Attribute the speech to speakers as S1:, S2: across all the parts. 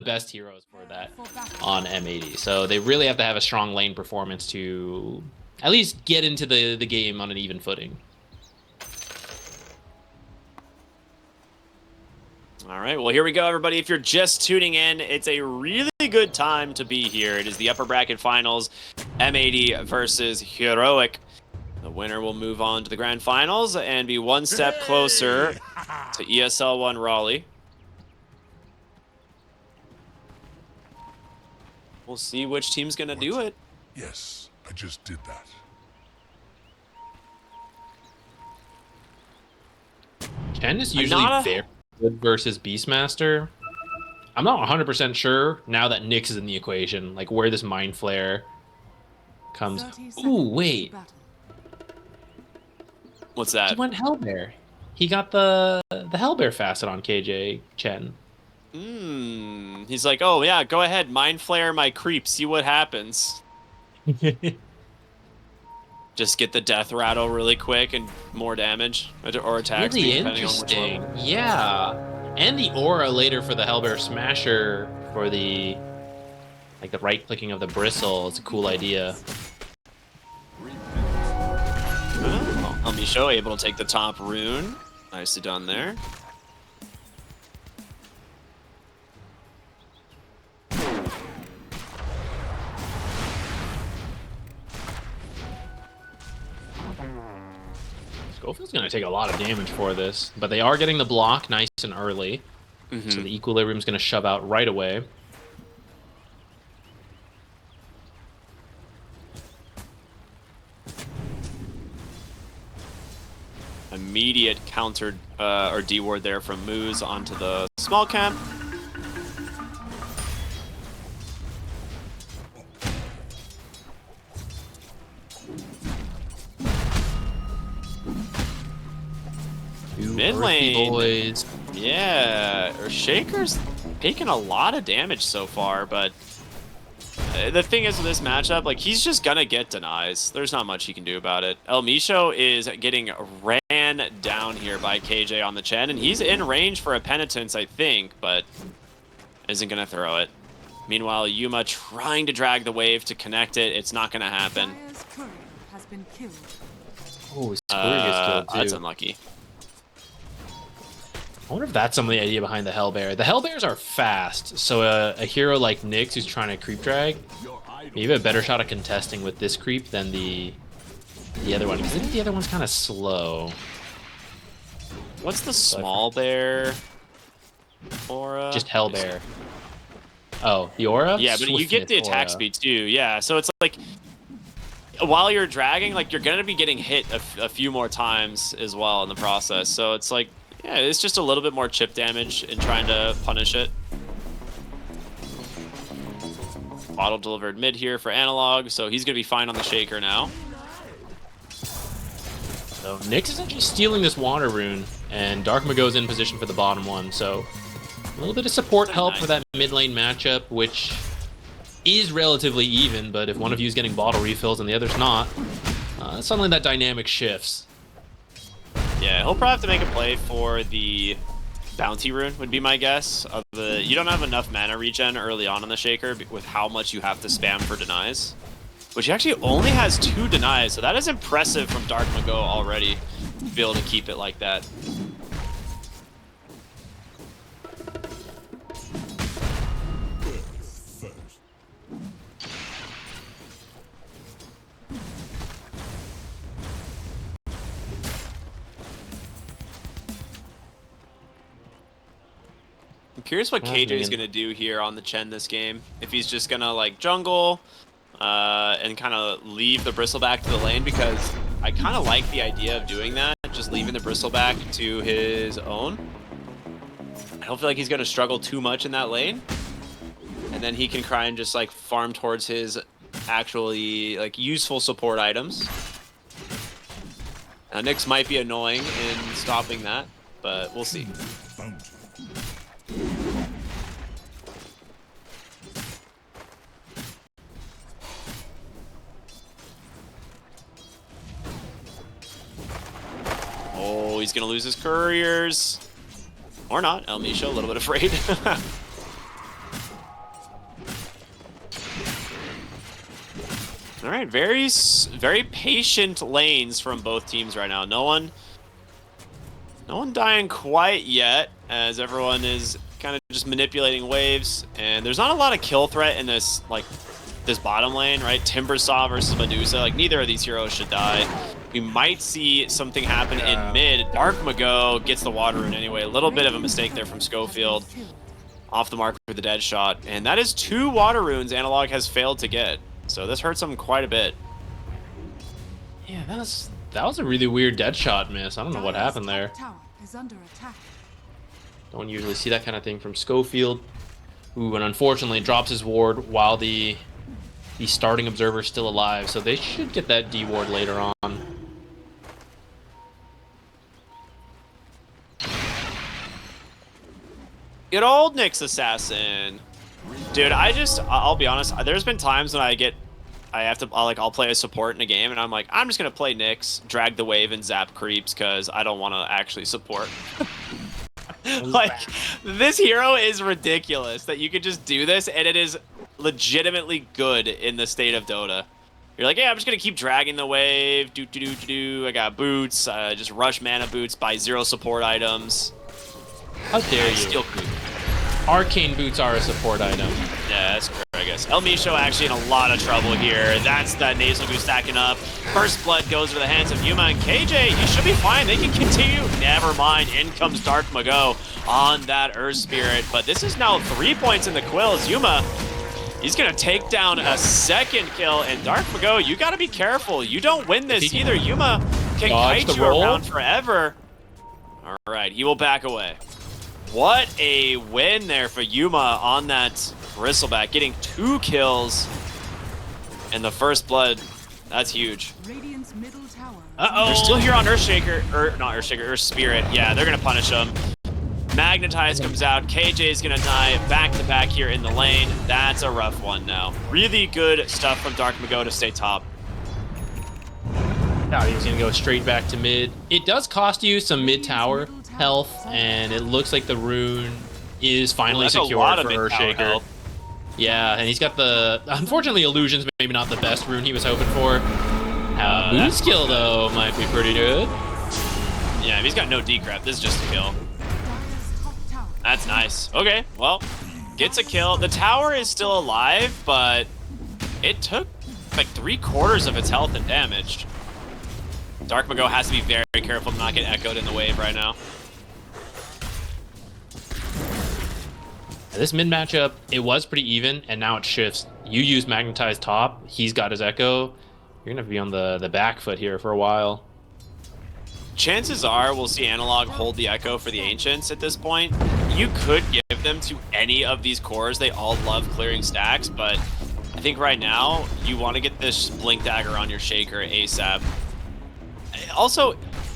S1: best heroes for that on M80. So they really have to have a strong lane performance to at least get into the game on an even footing.
S2: All right, well, here we go, everybody. If you're just tuning in, it's a really good time to be here. It is the upper bracket finals, M80 versus Heroic. The winner will move on to the grand finals and be one step closer to ESL One Raleigh. We'll see which team's going to do it.
S3: Yes, I just did that.
S1: Chen is usually very good versus Beastmaster. I'm not 100% sure now that Nyx is in the equation, like where this Mind Flare comes. Ooh, wait.
S2: What's that?
S1: He went Hellbear. He got the Hellbear facet on KJ Chen.
S2: He's like, oh yeah, go ahead, Mind Flare my creep, see what happens. Just get the death rattle really quick and more damage or attack
S1: really
S2: speed,
S1: interesting. Yeah, and the aura later for the Hellbear Smasher for the the right clicking of the bristle is a cool idea.
S2: Elmisho able to take the top rune. Nicely done there.
S1: Schofield's going to take a lot of damage for this, but they are getting the block nice and early. So the Equilibrium's going to shove out right away.
S2: Immediate countered or D-ward there from Moose onto the small camp. Mid lane,
S1: boys.
S2: Yeah, Shaker's taking a lot of damage so far, but the thing is with this matchup, like, he's just gonna get denies. There's not much he can do about it. Elmisho is getting ran down here by KJ on the Chen, and he's in range for a penitence, I think, but isn't gonna throw it. Meanwhile, Yuma trying to drag the wave to connect it. It's not gonna happen.
S1: Oh, Squirry gets killed too.
S2: That's unlucky.
S1: I wonder if that's some of the idea behind the Hellbear. The Hellbears are fast, so a hero like Nyx who's trying to creep drag, maybe a better shot at contesting with this creep than the other one, because I think the other one's kind of slow.
S2: What's the small bear aura?
S1: Just Hellbear. Oh, the aura?
S2: Yeah, but you get the attack speed too. Yeah, so it's like while you're dragging, like, you're gonna be getting hit a few more times as well in the process. So it's like, yeah, it's just a little bit more chip damage in trying to punish it. Bottle delivered mid here for Analog, so he's going to be fine on the Shaker now.
S1: So Nyx is actually stealing this water rune, and Dark Mago's in position for the bottom one, so a little bit of support help for that mid lane matchup, which is relatively even, but if one of you is getting bottle refills and the other's not, suddenly that dynamic shifts.
S2: Yeah, he'll probably have to make a play for the bounty rune, would be my guess. You don't have enough mana regen early on in the Shaker with how much you have to spam for denies. Which he actually only has 2 denies, so that is impressive from Dark Mago already to be able to keep it like that. I'm curious what KJ is going to do here on the Chen this game. If he's just going to, like, jungle and kind of leave the Bristleback to the lane, because I kind of like the idea of doing that, just leaving the Bristleback to his own. I don't feel like he's going to struggle too much in that lane. And then he can try and just, like, farm towards his actually, like, useful support items. Now, Nyx might be annoying in stopping that, but we'll see. Oh, he's gonna lose his couriers. Or not. Elmisho, a little bit afraid. All right, very patient lanes from both teams right now. No one dying quite yet, as everyone is kind of just manipulating waves, and there's not a lot of kill threat in this bottom lane, right? Timbersaw versus Medusa, like neither of these heroes should die. We might see something happen in mid. Dark Mago gets the water rune anyway. A little bit of a mistake there from Schofield. Off the mark with the dead shot, and that is 2 water runes Analog has failed to get. So this hurts him quite a bit.
S1: Yeah, that was a really weird dead shot miss. I don't know what happened there. Don't usually see that kind of thing from Schofield. Ooh, and unfortunately drops his ward while the starting observer is still alive, so they should get that D ward later on.
S2: Good old Nyx Assassin. Dude, I'll be honest, there's been times when I'll play a support in a game and I'm like, I'm just gonna play Nyx, drag the wave and zap creeps because I don't want to actually support. Like, this hero is ridiculous that you could just do this and it is legitimately good in the state of Dota. You're like, yeah, I'm just gonna keep dragging the wave, I got boots, just rush mana boots, buy 0 support items.
S1: How dare you?
S2: Steal creep.
S1: Arcane boots are a support item.
S2: Yeah, that's correct, I guess. El Misho actually in a lot of trouble here. That's that nasal goose stacking up. First blood goes to the hands of Yuma and KJ. You should be fine. They can continue. Never mind. In comes Dark Mago on that Earth Spirit. But this is now 3 points in the Quills. Yuma, he's going to take down a second kill. And Dark Mago, you got to be careful. You don't win this either. Yuma can kite you around forever. All right, he will back away. What a win there for Yuma on that Bristleback, getting 2 kills and the first blood. That's huge. Uh-oh. They're still here on Earthshaker, or not Earthshaker, Earth Spirit. Yeah, they're gonna punish him. Magnetize comes out. KJ is gonna die back to back here in the lane. That's a rough one now. Really good stuff from Dark Mago to stay top.
S1: Now he's gonna go straight back to mid. It does cost you some mid tower health, and it looks like the rune is finally secured for Earthshaker. Yeah, and he's got the, unfortunately, Illusion's maybe not the best rune he was hoping for. Moon skill though might be pretty good.
S2: Yeah, he's got no decrep. This is just a kill. That's nice. Okay, well, gets a kill. The tower is still alive, but it took like 3/4 of its health and damaged. Dark Mago has to be very careful to not get echoed in the wave right now.
S1: This mid matchup, it was pretty even, and now it shifts. You use Magnetized top, he's got his echo. You're gonna be on the back foot here for a while.
S2: Chances are we'll see Analog hold the echo for the Ancients at this point. You could give them to any of these cores. They all love clearing stacks, but I think right now you want to get this Blink Dagger on your Shaker ASAP. Also,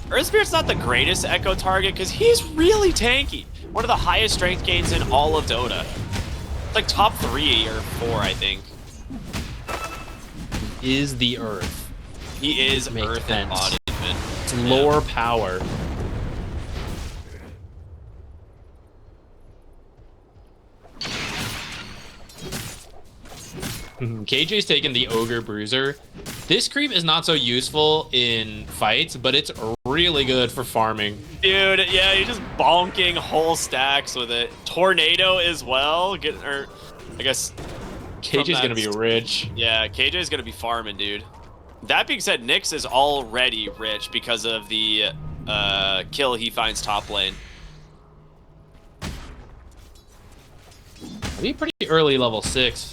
S2: Earth Spirit's not the greatest echo target because he's really tanky. One of the highest strength gains in all of Dota. It's like top 3 or 4, I think.
S1: Is the Earth.
S2: He is Earth embodiment.
S1: It's lore power. KJ's taking the Ogre Bruiser. This creep is not so useful in fights, but it's really good for farming.
S2: Dude, yeah, you're just bonking whole stacks with it. Tornado as well. I guess
S1: KJ's gonna be rich.
S2: Yeah, KJ's gonna be farming, dude. That being said, Nyx is already rich because of the kill he finds top lane.
S1: He'll be pretty early level 6.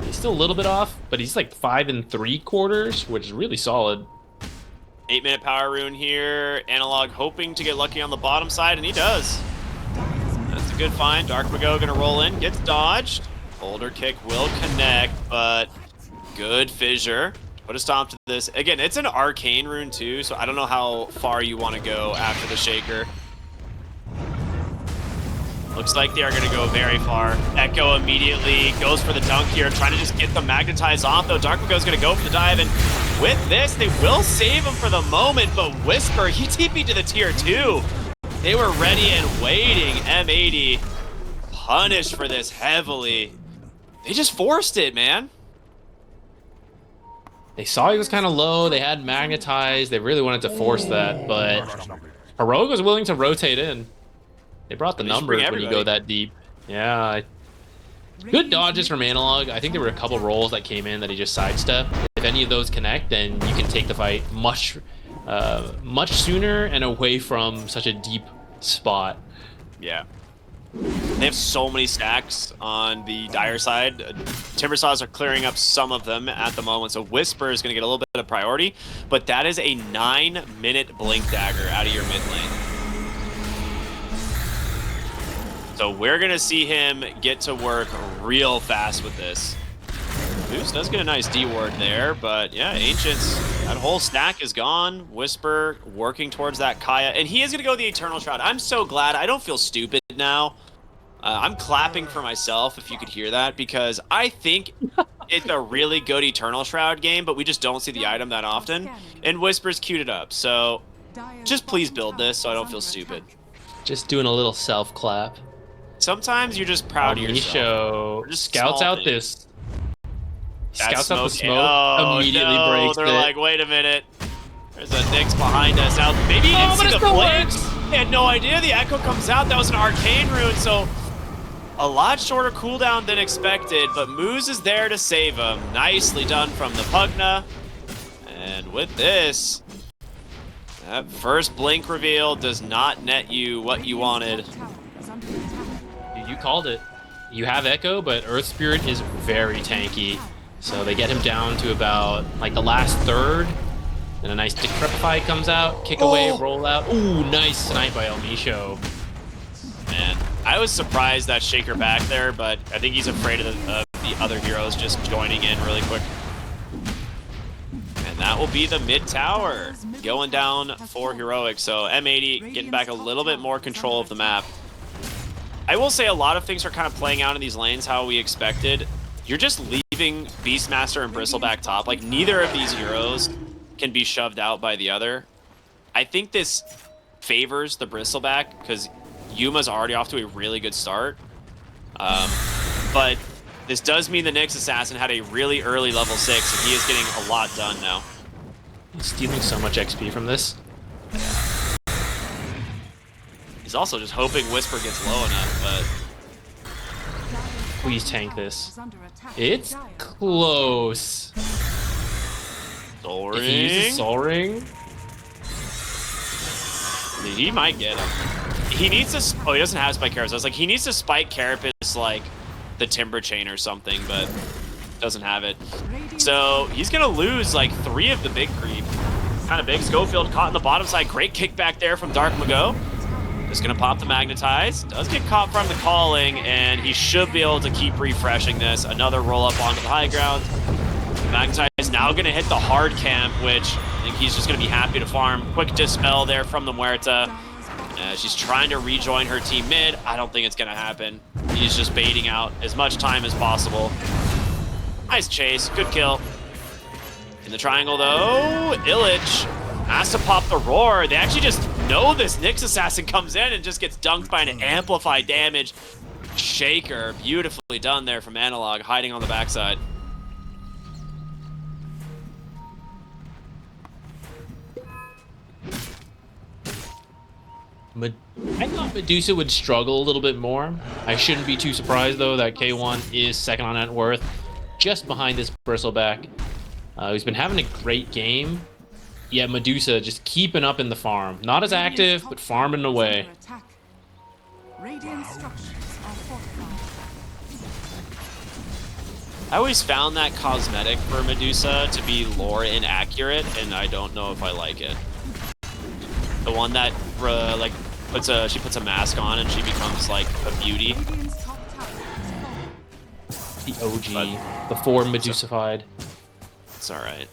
S1: He's still a little bit off, but he's like 5 3/4, which is really solid.
S2: 8-minute power rune here. Analog hoping to get lucky on the bottom side, and he does. That's a good find. Dark Mago gonna roll in, gets dodged. Boulder kick will connect, but good fissure. Put a stomp to this. Again, it's an arcane rune too, so I don't know how far you want to go after the Shaker. Looks like they are going to go very far. Echo immediately goes for the dunk here, trying to just get the Magnetize off, though. Dark Mago's going to go for the dive, and with this, they will save him for the moment, but Whisper, he TP'd to the tier 2. They were ready and waiting. M80 punished for this heavily. They just forced it, man.
S1: They saw he was kind of low. They had magnetized. They really wanted to force that, but Heroic was willing to rotate in. They brought the
S2: They should bring
S1: numbers when you go
S2: everybody.
S1: that deep. Yeah. Good dodges from Analog. I think there were a couple rolls that came in that he just sidestepped. If any of those connect, then you can take the fight much sooner and away from such a deep spot.
S2: Yeah. They have so many stacks on the Dire side. Timbersaws are clearing up some of them at the moment, so Whisper is going to get a little bit of priority, but that is a 9-minute Blink Dagger out of your mid lane. So we're going to see him get to work real fast with this. Moose does get a nice D-ward there, but yeah, Ancients, that whole stack is gone. Whisper working towards that Kaya, and he is going to go the Eternal Shroud. I'm so glad. I don't feel stupid now. I'm clapping for myself, if you could hear that, because I think it's a really good Eternal Shroud game, but we just don't see the item that often, and Whisper's queued it up. So just please build this so I don't feel stupid.
S1: Just doing a little self-clap.
S2: Sometimes you're just proud of yourself.
S1: Misho scouts out this. Scouts out the smoke,
S2: oh,
S1: immediately
S2: no.
S1: breaks
S2: They're
S1: it.
S2: like, wait a minute. There's a Nyx behind us. Now, maybe he didn't see the blink. They had no idea. The Echo comes out. That was an Arcane Rune, so a lot shorter cooldown than expected, but Moose is there to save him. Nicely done from the Pugna. And with this, that first blink reveal does not net you what you wanted.
S1: You called it. You have Echo, but Earth Spirit is very tanky. So they get him down to about like the last third. And a nice Decrepify comes out, kick away, roll out. Ooh, nice snipe by El Misho.
S2: Man, I was surprised that Shaker back there, but I think he's afraid of the other heroes just joining in really quick. And that will be the mid tower going down for Heroic. So M80 getting back a little bit more control of the map. I will say a lot of things are kind of playing out in these lanes how we expected. You're just leaving Beastmaster and Bristleback top. Like, neither of these heroes can be shoved out by the other. I think this favors the Bristleback because Yuma's already off to a really good start. But this does mean the Nyx Assassin had a really early level 6, and he is getting a lot done now.
S1: He's stealing so much XP from this.
S2: He's also just hoping Whisper gets low enough, but...
S1: Please tank this. It's close.
S2: Soul Ring.
S1: If he uses Soul Ring,
S2: he might get him. He needs to... Oh, he doesn't have Spike Carapace. I was like, he needs to Spike Carapace like the Timber Chain or something, but doesn't have it. So he's going to lose like 3 of the big creep. Kind of big. Schofield caught in the bottom side. Great kickback there from Dark Mago. Just going to pop the Magnetize. Does get caught from the Calling, and he should be able to keep refreshing this. Another roll up onto the high ground. Magnetize is now going to hit the hard camp, which I think he's just going to be happy to farm. Quick Dispel there from the Muerta. She's trying to rejoin her team mid. I don't think it's going to happen. He's just baiting out as much time as possible. Nice chase. Good kill. In the triangle, though, Illich has to pop the Roar. They actually just know this Nyx Assassin comes in and just gets dunked by an amplified damage. Shaker, beautifully done there from Analog, hiding on the backside.
S1: I thought Medusa would struggle a little bit more. I shouldn't be too surprised, though, that K1 is second on net worth, just behind this Bristleback. He's been having a great game. Yeah, Medusa just keeping up in the farm. Not as active, but farming away.
S2: I always found that cosmetic for Medusa to be lore inaccurate, and I don't know if I like it. The one that like she puts a mask on and she becomes like a beauty.
S1: The OG, before Medusified.
S2: It's all right.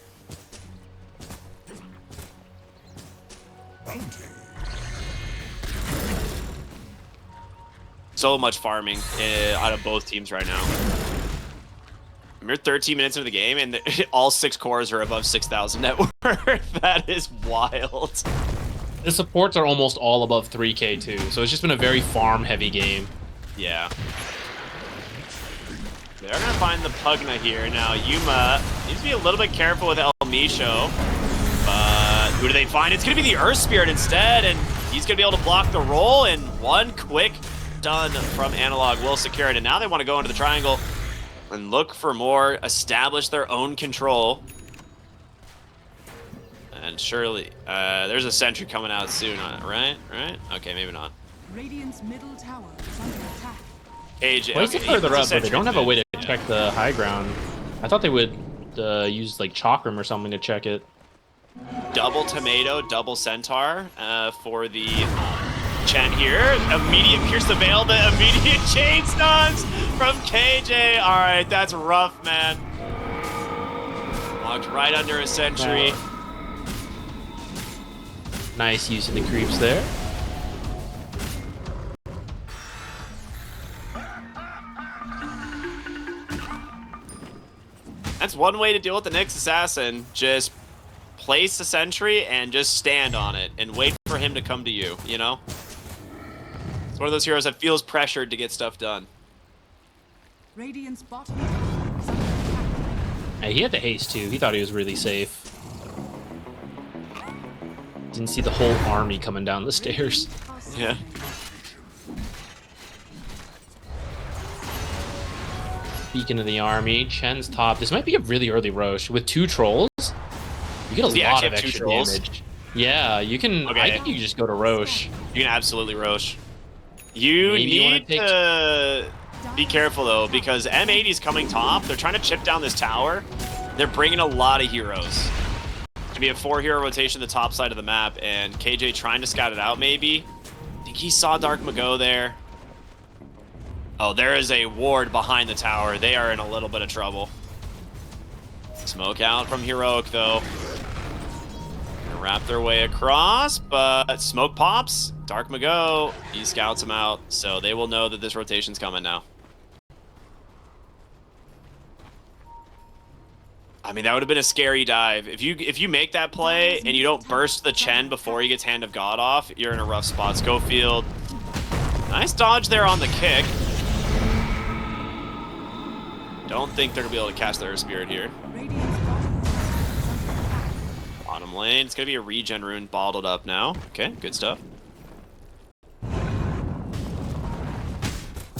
S2: So much farming out of both teams right now. We're 13 minutes into the game, and all 6 cores are above 6,000 net worth. That is wild.
S1: The supports are almost all above 3k too, so it's just been a very farm-heavy game.
S2: Yeah. They're going to find the Pugna here. Now, Yuma needs to be a little bit careful with El Micho. But who do they find? It's going to be the Earth Spirit instead, and he's going to be able to block the roll, and one quick stun from Analog will secure it. And now they want to go into the triangle and look for more, establish their own control. And surely, there's a sentry coming out soon on it, right? Right? Okay, maybe not.
S4: Radiant's middle tower is under attack.
S2: AJ,
S1: Well, it's
S2: okay,
S1: further
S2: he puts
S1: up, but they don't have a way to
S2: yeah.
S1: check the high ground. I thought they would use like Chakram or something to check it.
S2: Double tomato, double centaur for the Chen here. Immediate pierce the veil, the immediate chain stuns from KJ. All right, that's rough, man. Walked right under a sentry.
S1: Nice use of the creeps there.
S2: That's one way to deal with the Nyx Assassin. Just place the sentry and just stand on it and wait for him to come to you, you know? It's one of those heroes that feels pressured to get stuff done.
S4: Radiant's bottom tower is under attack.
S1: Hey, he had the haste too. He thought he was really safe. Didn't see the whole army coming down the stairs.
S2: Yeah.
S1: Speaking of the army, Chen's top. This might be a really early Roche. With 2 trolls, you get a
S2: Does he
S1: lot
S2: actually
S1: of
S2: have 2
S1: extra
S2: trolls?
S1: damage. Yeah, you can.
S2: Okay.
S1: I think you can just go to Roche.
S2: You can absolutely Roche. You
S1: Maybe you wanna
S2: need
S1: take-
S2: to be careful, though, because M80 is coming top. They're trying to chip down this tower. They're bringing a lot of heroes. It's going to be a 4-hero rotation the top side of the map, and KJ trying to scout it out, maybe. I think he saw Dark Mago there. Oh, there is a ward behind the tower. They are in a little bit of trouble. Smoke out from Heroic, though. Gonna wrap their way across, but smoke pops. Dark Mago, he scouts him out, so they will know that this rotation's coming now. I mean, that would have been a scary dive. If you make that play and you don't burst the Chen before he gets Hand of God off, you're in a rough spot. Schofield, nice dodge there on the kick. Don't think they're gonna be able to cast their Spirit here.
S4: Radiant's bottom tower is under attack.
S2: Bottom lane, it's gonna be a regen rune bottled up now. Okay, good stuff.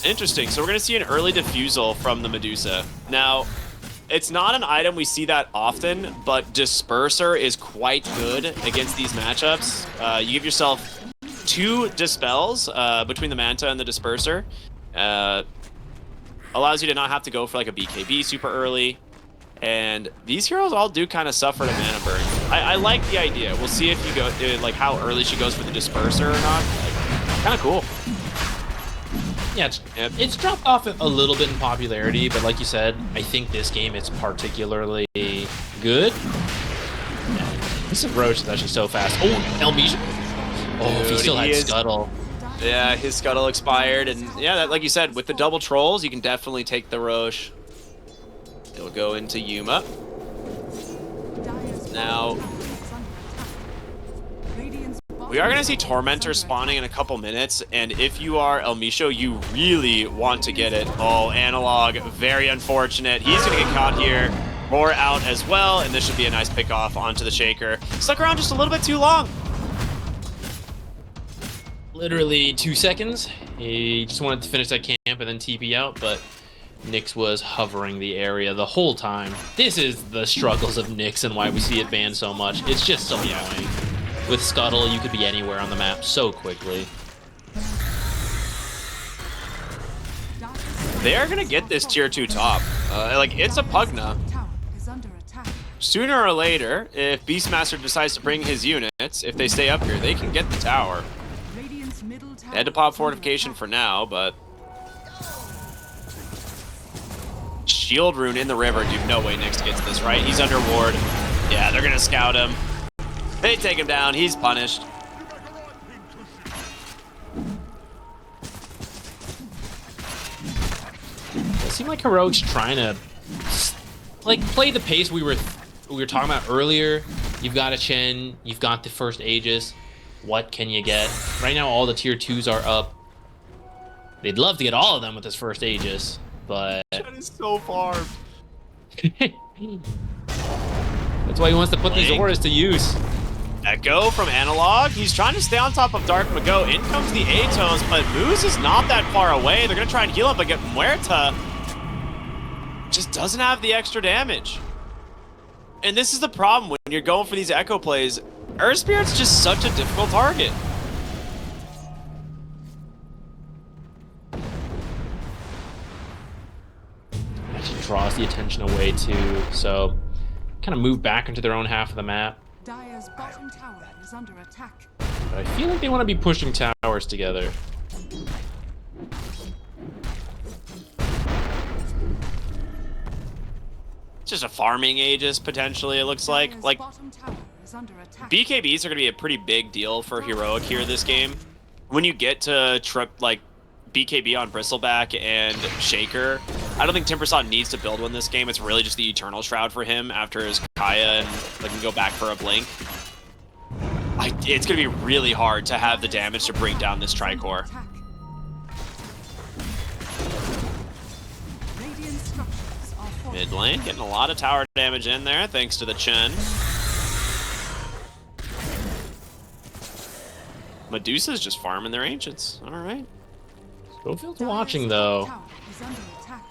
S2: Interesting, so we're gonna see an early diffusal from the Medusa. Now, it's not an item we see that often, but Disperser is quite good against these matchups. You give yourself 2 dispels between the Manta and the Disperser. Allows you to not have to go for like a BKB super early. And these heroes all do kind of suffer to mana burn. I like the idea. We'll see if you go, like how early she goes for the Disperser or not. Like, kind of cool.
S1: Yeah, it's dropped off a little bit in popularity, but like you said, I think this game it's particularly good. This approach is actually so fast. Oh, El Micho. Oh, if he
S2: Dude,
S1: still
S2: he
S1: had
S2: is-
S1: Scuttle.
S2: Yeah, his Scuttle expired, and yeah, that, like you said, with the double trolls, you can definitely take the Roche. It'll go into Yuma.
S4: Dire's
S2: Now,
S4: bottom tower is under attack. Radiant's bottom
S2: we are going to see
S4: tower is
S2: Tormentor
S4: under
S2: spawning in a couple minutes, and if you are El Micho, you really want to get it. Oh, Analog, very unfortunate. He's going to get caught here. Roar out as well, and this should be a nice pick off onto the Shaker. Stuck around just a little bit too long.
S1: Literally 2 seconds. He just wanted to finish that camp and then TP out, but Nyx was hovering the area the whole time. This is the struggles of Nyx and why we see it banned so much. It's just so annoying. With Scuttle, you could be anywhere on the map so quickly.
S2: They are going to get this tier 2 top. Like, it's a Pugna.
S4: tower is under attack.
S2: Sooner or later, if Beastmaster decides to bring his units, if they stay up here, they can get the tower.
S4: Radiant's middle tower.
S2: They had to pop
S4: is under
S2: fortification
S4: attack.
S2: for now, but shield rune in the river. Dude, no way Nyx gets this, right? He's under ward. Yeah, they're gonna scout him. They take him down. He's punished.
S1: It seemed like Heroic's trying to like play the pace we were talking about earlier. You've got a Chen, you've got the first Aegis. What can you get? Right now all the tier 2s are up. They'd love to get all of them with this first Aegis. but
S2: That is so farmed.
S1: that's why he wants to put these
S2: Blink.
S1: auras to use.
S2: Echo from Analog. He's trying to stay on top of Dark Mago. In comes the Atos, but Moose is not that far away. They're going to try and heal him, but get Muerta just doesn't have the extra damage. And this is the problem when you're going for these Echo plays. Earth Spirit's just such a difficult target.
S1: Actually draws the attention away too, so kind of move back into their own half of the map.
S4: Dire's bottom tower is under attack.
S1: But I feel like they want to be pushing towers together.
S2: Just a farming Aegis, potentially, it looks like.
S4: Dire's
S2: Like,
S4: bottom tower is under attack.
S2: BKBs are going to be a pretty big deal for Heroic here this game. When you get to like BKB on Bristleback and Shaker, I don't think Timbersaw needs to build one this game. It's really just the Eternal Shroud for him after his Kaya, and they can go back for a Blink. It's going to be really hard to have the damage to bring down this Tricore.
S4: Attack. Radiant structures are fortified.
S2: Mid lane, getting a lot of tower damage in there, thanks to the Chen. Medusa's just farming their Ancients. All right.
S1: Schofield's
S4: Dire's
S1: watching
S4: top
S1: though.
S4: tower is under attack.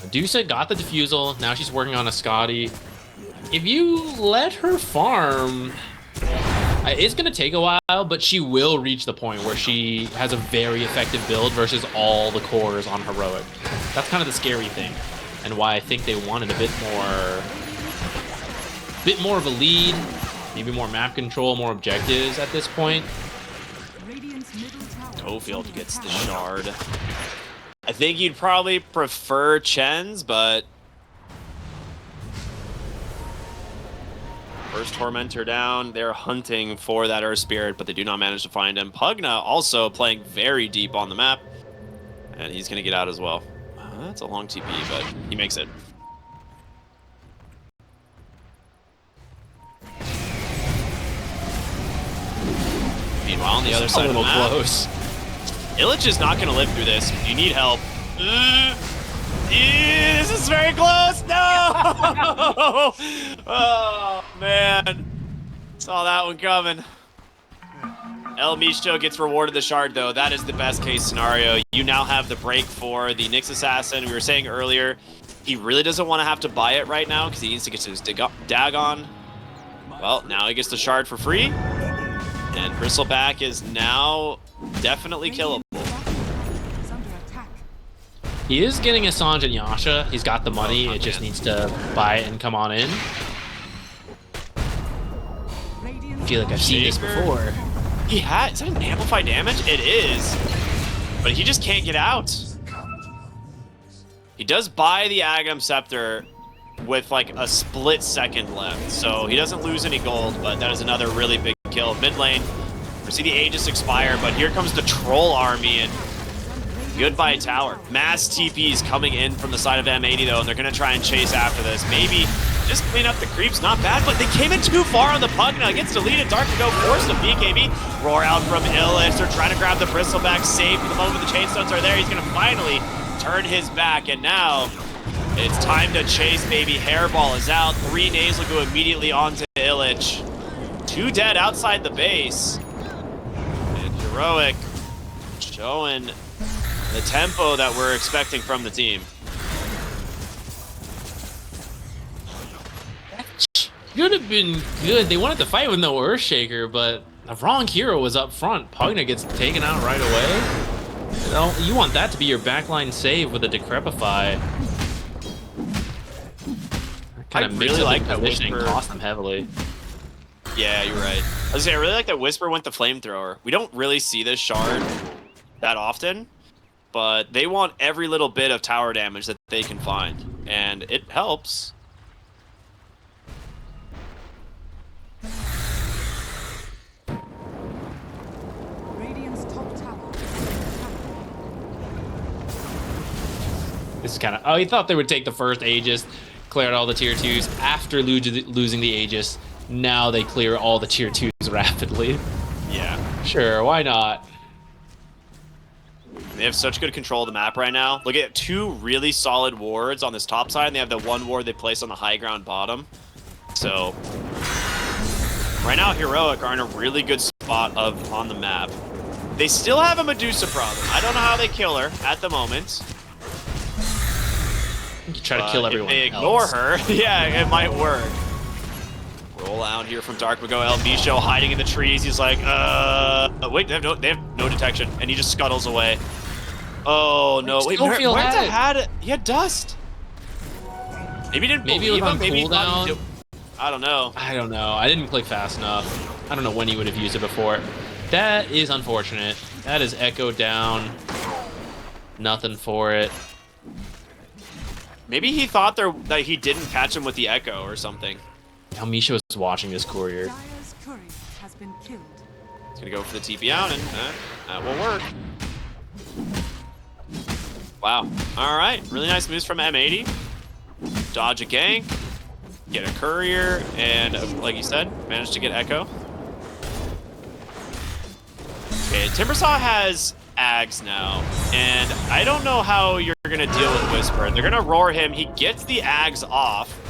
S1: Medusa got the defusal. Now she's working on a Scotty. If you let her farm, it's going to take a while, but she will reach the point where she has a very effective build versus all the cores on Heroic. That's kind of the scary thing, and why I think they wanted a bit more of a lead, maybe more map control, more objectives at this point.
S4: Radiant's middle tower is
S2: Cofield
S4: under
S2: gets the
S4: attack.
S2: shard. I think you'd probably prefer Chen's, but first Tormentor down. They're hunting for that Earth Spirit, but they do not manage to find him. Pugna also playing very deep on the map, and he's going to get out as well. That's a long TP, but he makes it. Meanwhile, on the other
S1: A
S2: side of the
S1: little
S2: map,
S1: close.
S2: Illich is not going to live through this. You need help. This is very close. No! Oh, man. Saw that one coming. El Micho gets rewarded the shard, though. That is the best case scenario. You now have the break for the Nyx Assassin. We were saying earlier, he really doesn't want to have to buy it right now because he needs to get his Dagon. Well, now he gets the shard for free. And Bristleback is now definitely killable.
S4: Radiant's bottom tower is under attack.
S1: He is getting Assange and Yasha. He's got the money. It just needs to buy it and come on in. I feel like I've seen this before.
S2: He had, is that an amplified damage? It is, but he just can't get out. He does buy the Aghanim Scepter with like a split second left, so he doesn't lose any gold, but that is another really big kill. Mid lane, we see the Aegis expire, but here comes the troll army, and goodbye tower. Mass TPs coming in from the side of M80 though, and they're gonna try and chase after this. Maybe just clean up the creeps, not bad, but they came in too far on the Pugna. Gets deleted, Dark to go, forced the BKB. Roar out from Illich. They're trying to grab the Bristleback, safe for the moment the Chainstones are there. He's gonna finally turn his back, and now it's time to chase, baby. Hairball is out. 3 nades will go immediately onto Illich. 2 dead outside the base. And Heroic showing the tempo that we're expecting from the team.
S1: Should have been good. They wanted to fight with no Earthshaker, but the wrong hero was up front. Pugna gets taken out right away. You want that to be your backline save with a Decrepify. Kind of
S2: really like that
S1: positioning,
S2: Whisper.
S1: cost them heavily.
S2: Yeah, you're right. I was gonna say, I really like that Whisper went the Flamethrower. We don't really see this shard that often, but they want every little bit of tower damage that they can find, and it helps.
S4: Radiant's top tower is under attack.
S1: This is kind of... Oh, he thought they would take the first Aegis, clear out all the tier 2s after losing the Aegis. Now they clear all the tier 2s rapidly.
S2: Yeah.
S1: Sure, why not?
S2: They have such good control of the map right now. Look at 2 really solid wards on this top side, and they have the 1 ward they place on the high ground bottom. So right now, Heroic are in a really good spot on the map. They still have a Medusa problem. I don't know how they kill her at the moment.
S1: You try to kill everyone
S2: If they
S1: else.
S2: ignore her, yeah, it might work. Roll out here from Dark Mago. El Micho hiding in the trees. He's like, wait, they have no detection, and he just scuttles away. Oh no! Wait, where's the hat? He had dust. Maybe he didn't
S1: Maybe
S2: believe
S1: it was on
S2: him. Maybe he thought
S1: cooldown.
S2: I don't know.
S1: I don't know. I didn't click fast enough. I don't know when he would have used it before. That is unfortunate. That is Echo down. Nothing for it.
S2: Maybe he thought that he didn't catch him with the Echo or something.
S1: Now Misha is watching this courier.
S4: Dire's courier has been killed.
S2: He's gonna go for the TP out, and that will work. Wow. All right. Really nice moves from M80. Dodge a gank, get a courier, and like you said, managed to get Echo. Okay, Timbersaw has Ags now, and I don't know how you're gonna deal with Whisper. They're gonna roar him. He gets the Ags off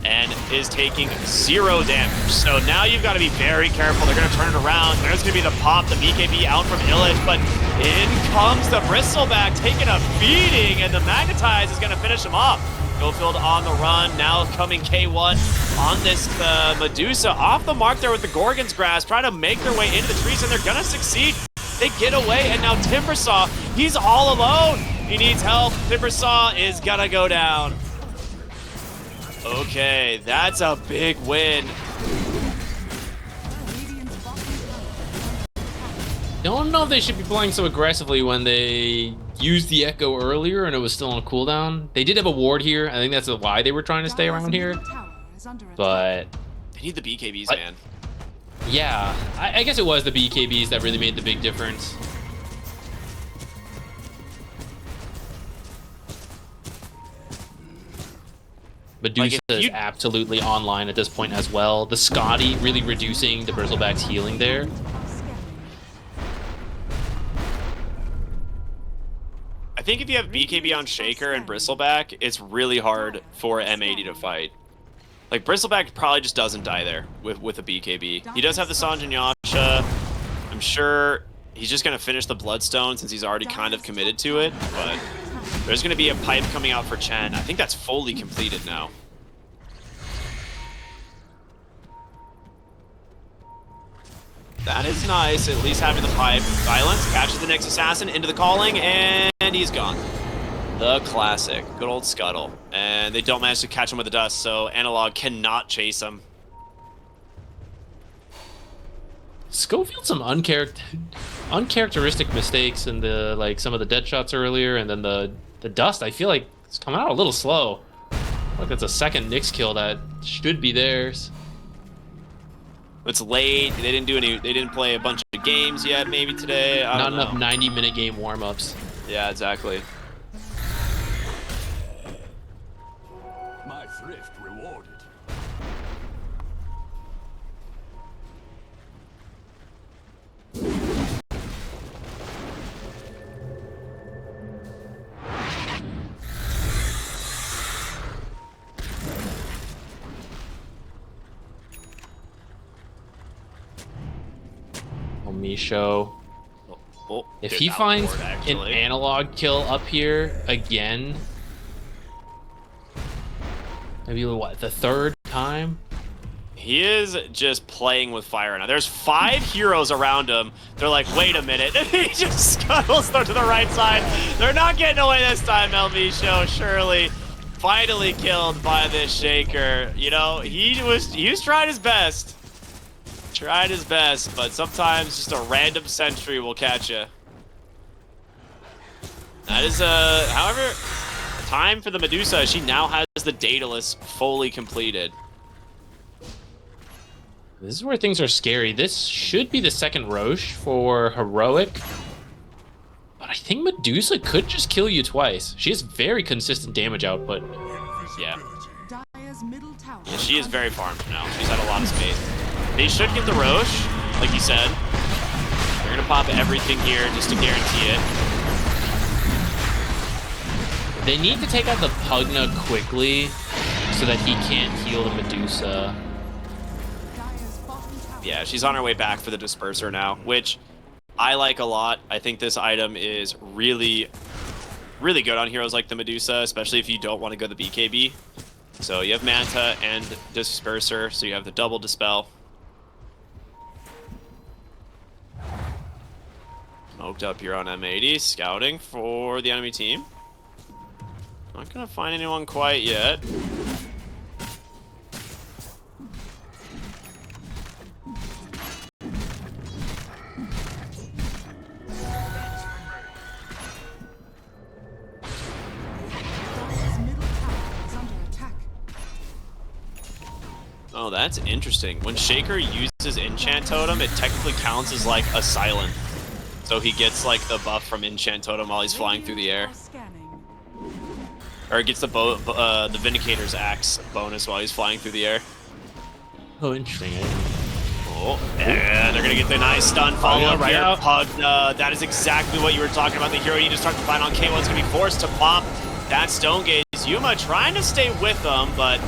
S2: and is taking 0 damage. So now you've got to be very careful. They're going to turn it around. There's going to be the pop, the BKB out from Illich, but in comes the Bristleback taking a beating, and the Magnetize is going to finish him off. Gofield on the run, now coming K1 on this Medusa. Off the mark there with the Gorgon's Grasp, trying to make their way into the trees, and they're going to succeed. They get away, and now Timbersaw, he's all alone. He needs help. Timbersaw is going to go down. Okay, that's a big win.
S4: Radiant's bottom tower.
S1: Don't know if they should be playing so aggressively when they used the Echo earlier and it was still on cooldown. They did have a ward here. I think that's why they were trying to stay around here. But
S2: They need the BKBs,
S1: What?
S2: man.
S1: yeah, I guess it was the BKBs that really made the big difference. Medusa is absolutely online at this point as well. The Scotty really reducing the Bristleback's healing there.
S2: I think if you have BKB on Shaker and Bristleback, it's really hard for M80 to fight. Like, Bristleback probably just doesn't die there with a BKB. He does have the Sanj and Yasha. I'm sure he's just going to finish the Bloodstone since he's already kind of committed to it, but there's going to be a pipe coming out for Chen. I think that's fully completed now. That is nice, at least having the pipe. Silence catches the next assassin into the calling, and he's gone. The classic. Good old Scuttle. And they don't manage to catch him with the dust, so Analog cannot chase him.
S1: Schofield some uncharacteristic mistakes in the some of the dead shots earlier, and then the dust. I feel like it's coming out a little slow. Look, that's a second Nyx kill that should be theirs.
S2: It's late. They didn't do any. They didn't play a bunch of games yet. Maybe today. I
S1: Not
S2: don't know.
S1: enough 90-minute game warm-ups.
S2: Yeah, exactly.
S3: My thrift rewarded.
S1: Misho.
S2: Oh,
S1: If
S2: good
S1: he finds
S2: outboard,
S1: an
S2: actually.
S1: analog kill up here again, maybe what, the third time?
S2: He is just playing with fire now. There's 5 heroes around him. They're like, wait a minute. And he just scuttles them to the right side. They're not getting away this time, LB Show, surely. Finally killed by this Shaker. You know, he was trying his best. Tried his best, but sometimes just a random sentry will catch you. That is, however, time for the Medusa. She now has the Daedalus fully completed.
S1: This is where things are scary. This should be the second Roche for Heroic. But I think Medusa could just kill you twice. She has very consistent damage output.
S2: Yeah.
S4: Dire's middle tower.
S2: Yeah, she is very farmed now. She's had a lot of space. They should get the Roche, like you said. They're gonna pop everything here just to guarantee it.
S1: They need to take out the Pugna quickly so that he can't heal the Medusa.
S2: Yeah, she's on her way back for the Disperser now, which I like a lot. I think this item is really, really good on heroes like the Medusa, especially if you don't want to go the BKB. So you have Manta and Disperser, so you have the double Dispel. Smoked up here on M80, scouting for the enemy team. Not gonna find anyone quite yet. Oh, that's interesting. When Shaker uses Enchant Totem, it technically counts as like a silent. So he gets like the buff from Enchant Totem while he's flying through the air. Or gets the Vindicator's Axe bonus while he's flying through the air.
S1: Oh, interesting.
S2: Oh, and they're gonna get the nice stun follow-up
S1: right
S2: here.
S1: out.
S2: Pugna, that is exactly what you were talking about. The hero you need to start to find on K1's gonna be forced to pop that Stone Gaze. Yuma trying to stay with them, but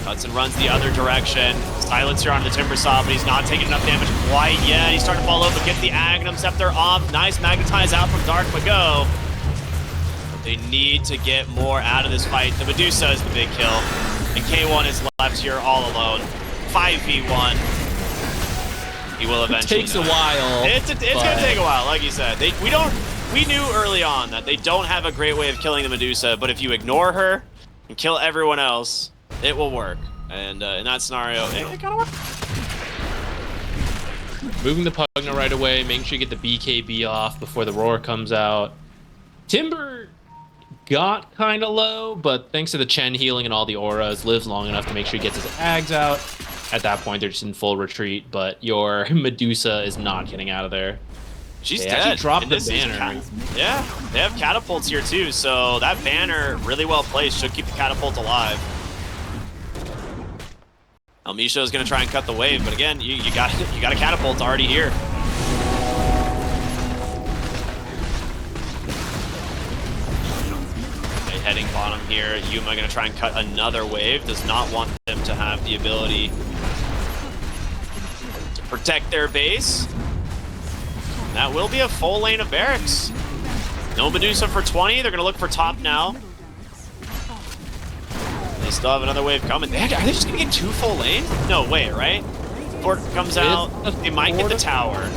S2: Hudson runs the other direction. Silencer on the Timber Saw, but he's not taking enough damage quite yet. He's starting to follow, but gets the Agnum Scepter off. Nice Magnetize out from Dark Mago. But they need to get more out of this fight. The Medusa is the big kill, and K1 is left here all alone. 5v1. He will eventually.
S1: It takes a while.
S2: It's gonna take a while, like you said. We knew early on that they don't have a great way of killing the Medusa, but if you ignore her and kill everyone else, it will work. And in that scenario, it kind of worked.
S1: Moving the Pugna right away, making sure you get the BKB off before the Roar comes out. Timber got kind of low, but thanks to the Chen healing and all the auras, lives long enough to make sure he gets his Ags out. At that point, they're just in full retreat, but your Medusa is not getting out of there.
S2: She's
S1: They
S2: dead.
S1: actually dropped
S2: And
S1: the
S2: this is
S1: banner.
S2: Yeah, they have catapults here too, so that banner, really well placed, should keep the catapult alive. Elmisho is going to try and cut the wave, but again, you got a catapult already here. Okay, heading bottom here. Yuma going to try and cut another wave. Does not want them to have the ability to protect their base. That will be a full lane of barracks. No Medusa for 20. They're going to look for top now. They still have another wave coming. Are they just going to get 2 full lanes? No way, right? Fort comes out. They might get the tower.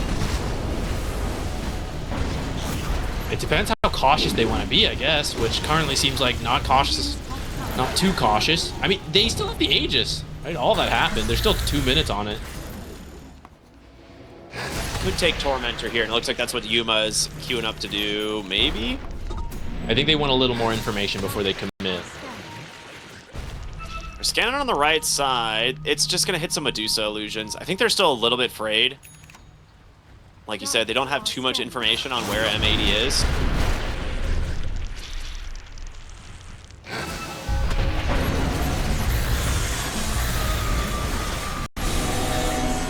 S1: It depends how cautious they want to be, I guess, which currently seems like not cautious, not too cautious. I mean, they still have the Aegis, right? All that happened. There's still 2 minutes on it.
S2: Could take Tormentor here, and it looks like that's what Yuma is queuing up to do, maybe?
S1: I think they want a little more information before they commit.
S2: They're scanning on the right side. It's just going to hit some Medusa illusions. I think they're still a little bit frayed. Like you said, they don't have too much information on where M80 is.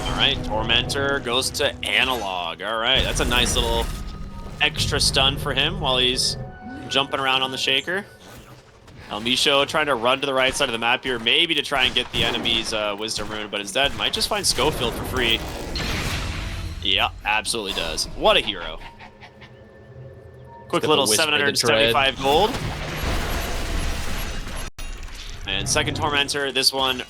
S2: Alright, Tormentor goes to Analog. Alright, that's a nice little extra stun for him while he's jumping around on the Shaker. Elmisho trying to run to the right side of the map here, maybe to try and get the enemy's Wisdom Rune, but instead might just find Schofield for free. Yeah, absolutely does. What a hero. Quick little 775 gold. And second Tormentor, this one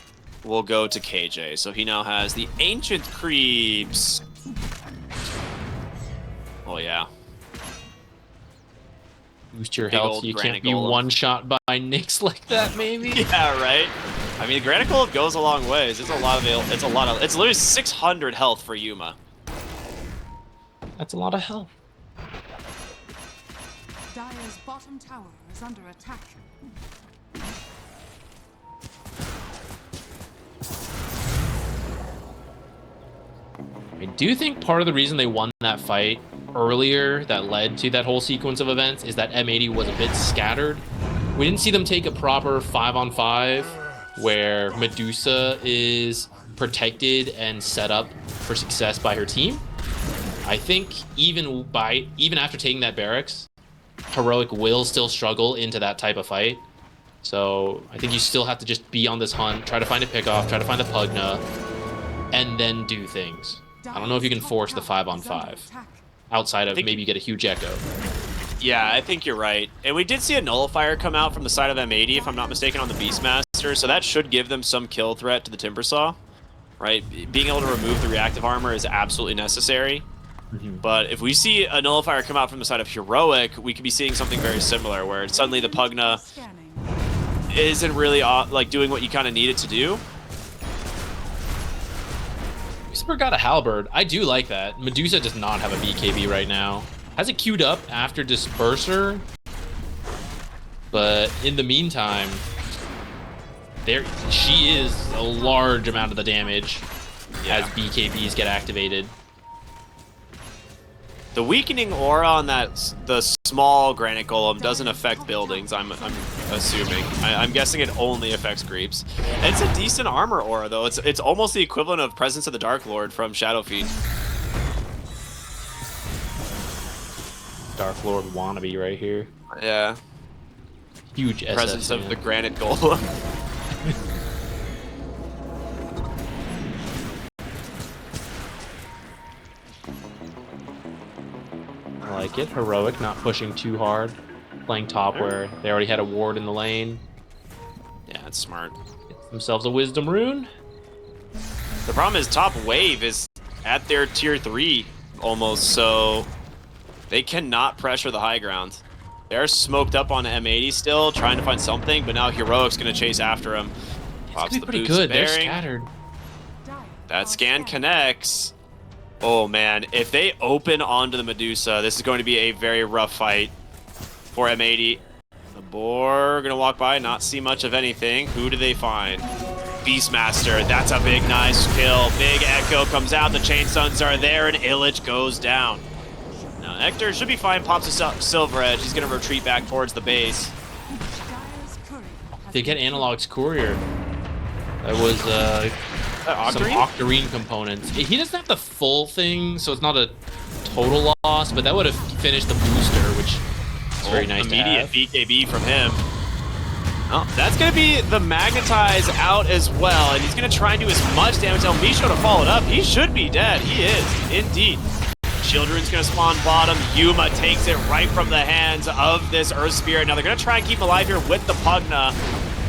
S2: will go to KJ. So he now has the Ancient Creeps. Oh, yeah.
S1: Boost your
S2: Big
S1: health.
S2: old
S1: You can't
S2: Granite
S1: be
S2: Golem.
S1: one-shot by Nyx like that, maybe?
S2: Yeah, right? I mean, the Granite Golem goes a long ways. It's literally 600 health for Yuma.
S1: That's a lot of health.
S4: Dire's bottom tower is under attack.
S1: I do think part of the reason they won that fight earlier that led to that whole sequence of events is that M80 was a bit scattered. We didn't see them take a proper 5-on-5 where Medusa is protected and set up for success by her team. I think even after taking that barracks, Heroic will still struggle into that type of fight. So I think you still have to just be on this hunt, try to find a pickoff, try to find a Pugna, and then do things. I don't know if you can force the 5-on-5 outside of maybe you get a huge echo.
S2: Yeah, I think you're right. And we did see a nullifier come out from the side of M80, if I'm not mistaken, on the Beastmaster, so that should give them some kill threat to the Timbersaw, right? Being able to remove the reactive armor is absolutely necessary. But if we see a nullifier come out from the side of Heroic, we could be seeing something very similar, where suddenly the Pugna isn't really like doing what you kind of need it to do.
S1: Whisper got a halberd. I do like that. Medusa does not have a BKB right now. Has it queued up after Disperser, but in the meantime, she is a large amount of the damage as BKBs get activated.
S2: The weakening aura on the small granite golem doesn't affect buildings, I'm assuming. I'm guessing it only affects creeps. It's a decent armor aura, though. It's almost the equivalent of Presence of the Dark Lord from Shadowfiend.
S1: Dark Lord wannabe right here.
S2: Yeah.
S1: Huge SF
S2: Presence
S1: fan.
S2: of the granite golem.
S1: I like it. Heroic, not pushing too hard. Playing top where they already had a ward in the lane.
S2: Yeah, it's smart.
S1: Get themselves a Wisdom Rune.
S2: The problem is top wave is at their tier 3 almost, so they cannot pressure the high ground. They're smoked up on M80 still, trying to find something, but now Heroic's going to chase after him. Pops
S1: It's
S2: the
S1: pretty
S2: boots
S1: good. They're
S2: bearing.
S1: scattered.
S2: That scan connects. Oh man, if they open onto the Medusa, this is going to be a very rough fight for M80. The boar gonna walk by, not see much of anything. Who do they find? Beastmaster, that's a big nice kill. Big echo comes out, the Chain Suns are there, and Illich goes down. Now Nectar should be fine, pops a Silver Edge. He's gonna retreat back towards the base.
S1: They get Analog's Courier. That was some Octarine components. He doesn't have the full thing, so it's not a total loss, but that would have finished the booster, which is very nice to have.
S2: Immediate BKB from him. Oh, that's going to be the Magnetize out as well, and he's going to try and do as much damage to Misho to follow it up. He should be dead. He is, indeed. Children's going to spawn bottom. Yuma takes it right from the hands of this Earth Spirit. Now they're going to try and keep him alive here with the Pugna,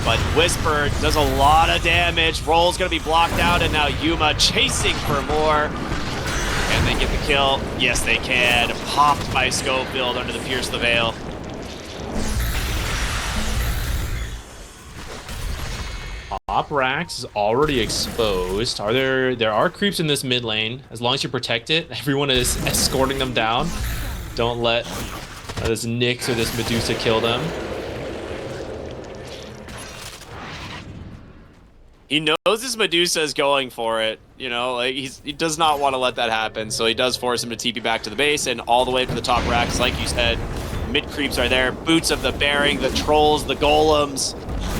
S2: but Whisper does a lot of damage. Roll's going to be blocked out, and now Yuma chasing for more. Can they get the kill? Yes, they can. Popped by Schofield under the Pierce the Veil.
S1: Top Rax is already exposed. There are creeps in this mid lane. As long as you protect it, everyone is escorting them down. Don't let this Nyx or this Medusa kill them.
S2: He knows his Medusa is going for it. You know, like he does not want to let that happen, so he does force him to TP back to the base and all the way to the top racks. Like you said, mid creeps are there. Boots of the Bearing, the Trolls, the Golems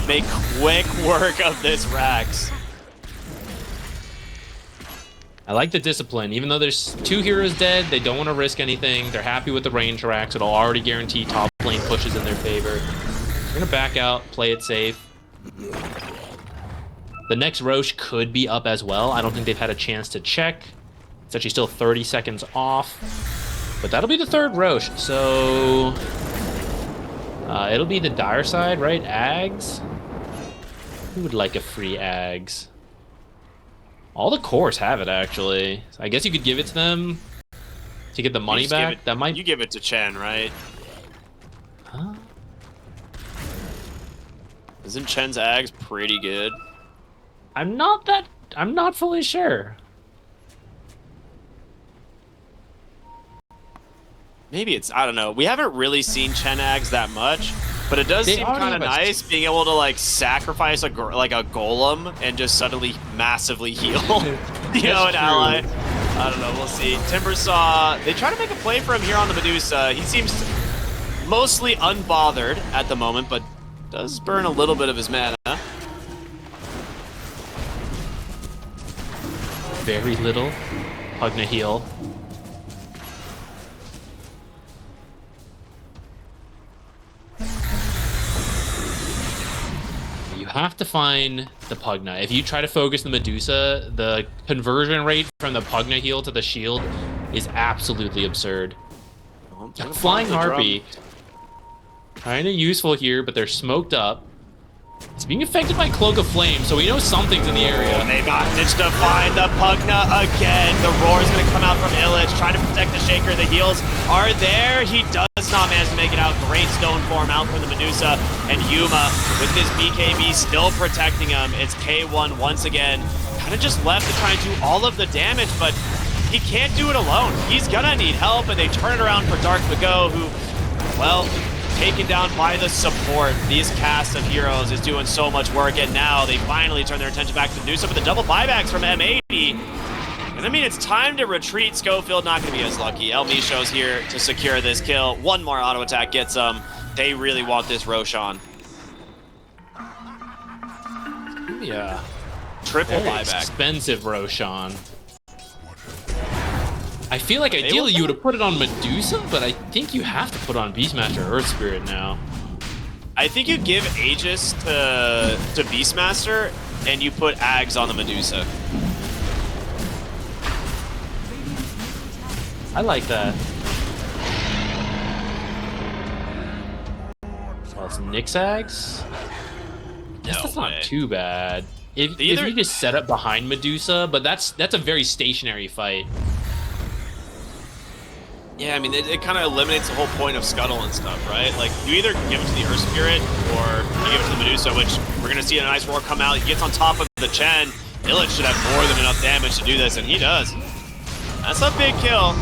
S2: make quick work of this Rax.
S1: I like the discipline. Even though there's 2 heroes dead, they don't want to risk anything. They're happy with the range Rax. It'll already guarantee top lane pushes in their favor. They're going to back out, play it safe. The next Roche could be up as well. I don't think they've had a chance to check. It's actually still 30 seconds off. But that'll be the 3rd Roche. So it'll be the Dire side, right? Ags? Who would like a free Ags? All the cores have it, actually. So I guess you could give it to them to get the money back. That might...
S2: You give it to Chen, right?
S1: Huh?
S2: Isn't Chen's Ags pretty good?
S1: I'm not fully sure.
S2: Maybe it's, I don't know. We haven't really seen Chen Ags that much, but it does seem kind of nice being able to like sacrifice a golem and just suddenly massively heal, you know, an ally. I don't know, we'll see. Timbersaw, they try to make a play for him here on the Medusa. He seems mostly unbothered at the moment, but does burn a little bit of his mana.
S1: Very little. Pugna heal. have to find the Pugna. If you try to focus the Medusa, the conversion rate from the Pugna heal to the shield is absolutely absurd. Flying Harpy, kind of useful here, but they're smoked up. It's being affected by Cloak of Flame, so we know something's in the area.
S2: They managed to find the Pugna again. The roar is going to come out from Illich, trying to protect the Shaker. The heals are there. He does not manage to make it out. Great stone form out from the Medusa. And Yuma, with his BKB still protecting him. It's K1 once again. Kind of just left to try and do all of the damage, but he can't do it alone. He's going to need help, and they turn it around for Dark Mago, who, well, taken down by the support. These cast of heroes is doing so much work, and now they finally turn their attention back to Medusa, but the double buybacks from M80. And I mean, it's time to retreat. Schofield not going to be as lucky. El Micho's here to secure this kill. One more auto attack gets them. They really want this Roshan.
S1: Yeah.
S2: Triple
S1: Very
S2: buyback.
S1: Expensive Roshan. I feel like ideally you would have put it on Medusa, but I think you have to put on Beastmaster or Earth Spirit now.
S2: I think you give Aegis to Beastmaster, and you put Ags on the Medusa.
S1: I like that. So it's Nyx Ags? That's not too bad. If you just set up behind Medusa, but that's a very stationary fight.
S2: Yeah, I mean, it kind of eliminates the whole point of Scuttle and stuff, right? Like, you either give it to the Earth Spirit, or you give it to the Medusa, which we're going to see a nice roar come out. He gets on top of the Chen. Illich should have more than enough damage to do this, and he does. That's a big kill.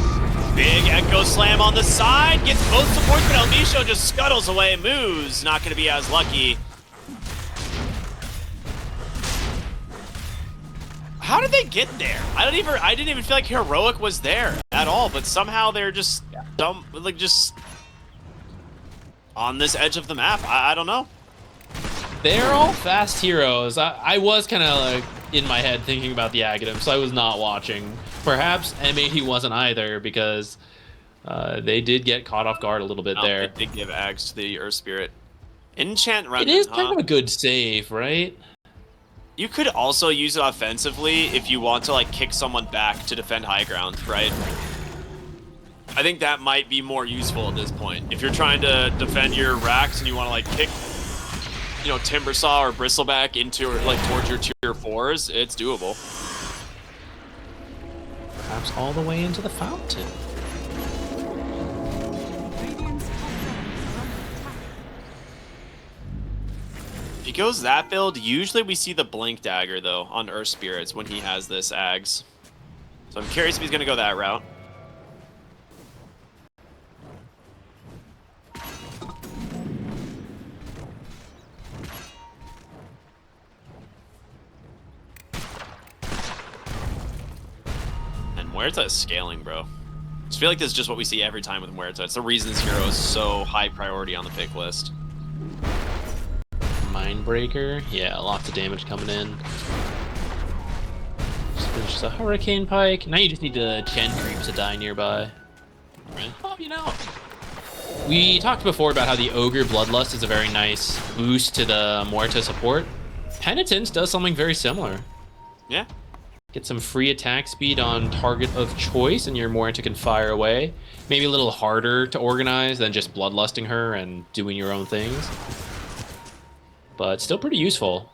S2: Big Echo Slam on the side. Gets both supports, but El Micho just scuttles away. Moves not going to be as lucky. How did they get there? I didn't even feel like Heroic was there at all, but somehow they're just dumb, like just on this edge of the map. I don't know.
S1: They're all fast heroes. I was kind of like in my head thinking about the Agadim, so I was not watching. Perhaps M80 wasn't either, because they did get caught off guard a little bit there.
S2: They did give Ags to the Earth Spirit. Enchant Remnant,
S1: it is kind of a good save, right?
S2: You could also use it offensively if you want to like kick someone back to defend high ground, right? I think that might be more useful at this point. If you're trying to defend your racks and you want to like kick, you know, Timbersaw or Bristleback into like towards your tier 4s, it's doable.
S1: Perhaps all the way into the fountain.
S2: If he goes that build, usually we see the Blink Dagger, though, on Earth Spirits when he has this Ags. So I'm curious if he's going to go that route. And Muerta is scaling, bro. I just feel like this is just what we see every time with Muerta. It's the reason this hero is so high priority on the pick list.
S1: Mindbreaker, yeah, lots of damage coming in. Just finishes a Hurricane Pike. Now you just need the Chen creeps to die nearby. Oh, you know. We talked before about how the Ogre Bloodlust is a very nice boost to the Muerta support. Penitence does something very similar.
S2: Yeah.
S1: Get some free attack speed on target of choice, and your Muerta can fire away. Maybe a little harder to organize than just bloodlusting her and doing your own things. But still pretty useful.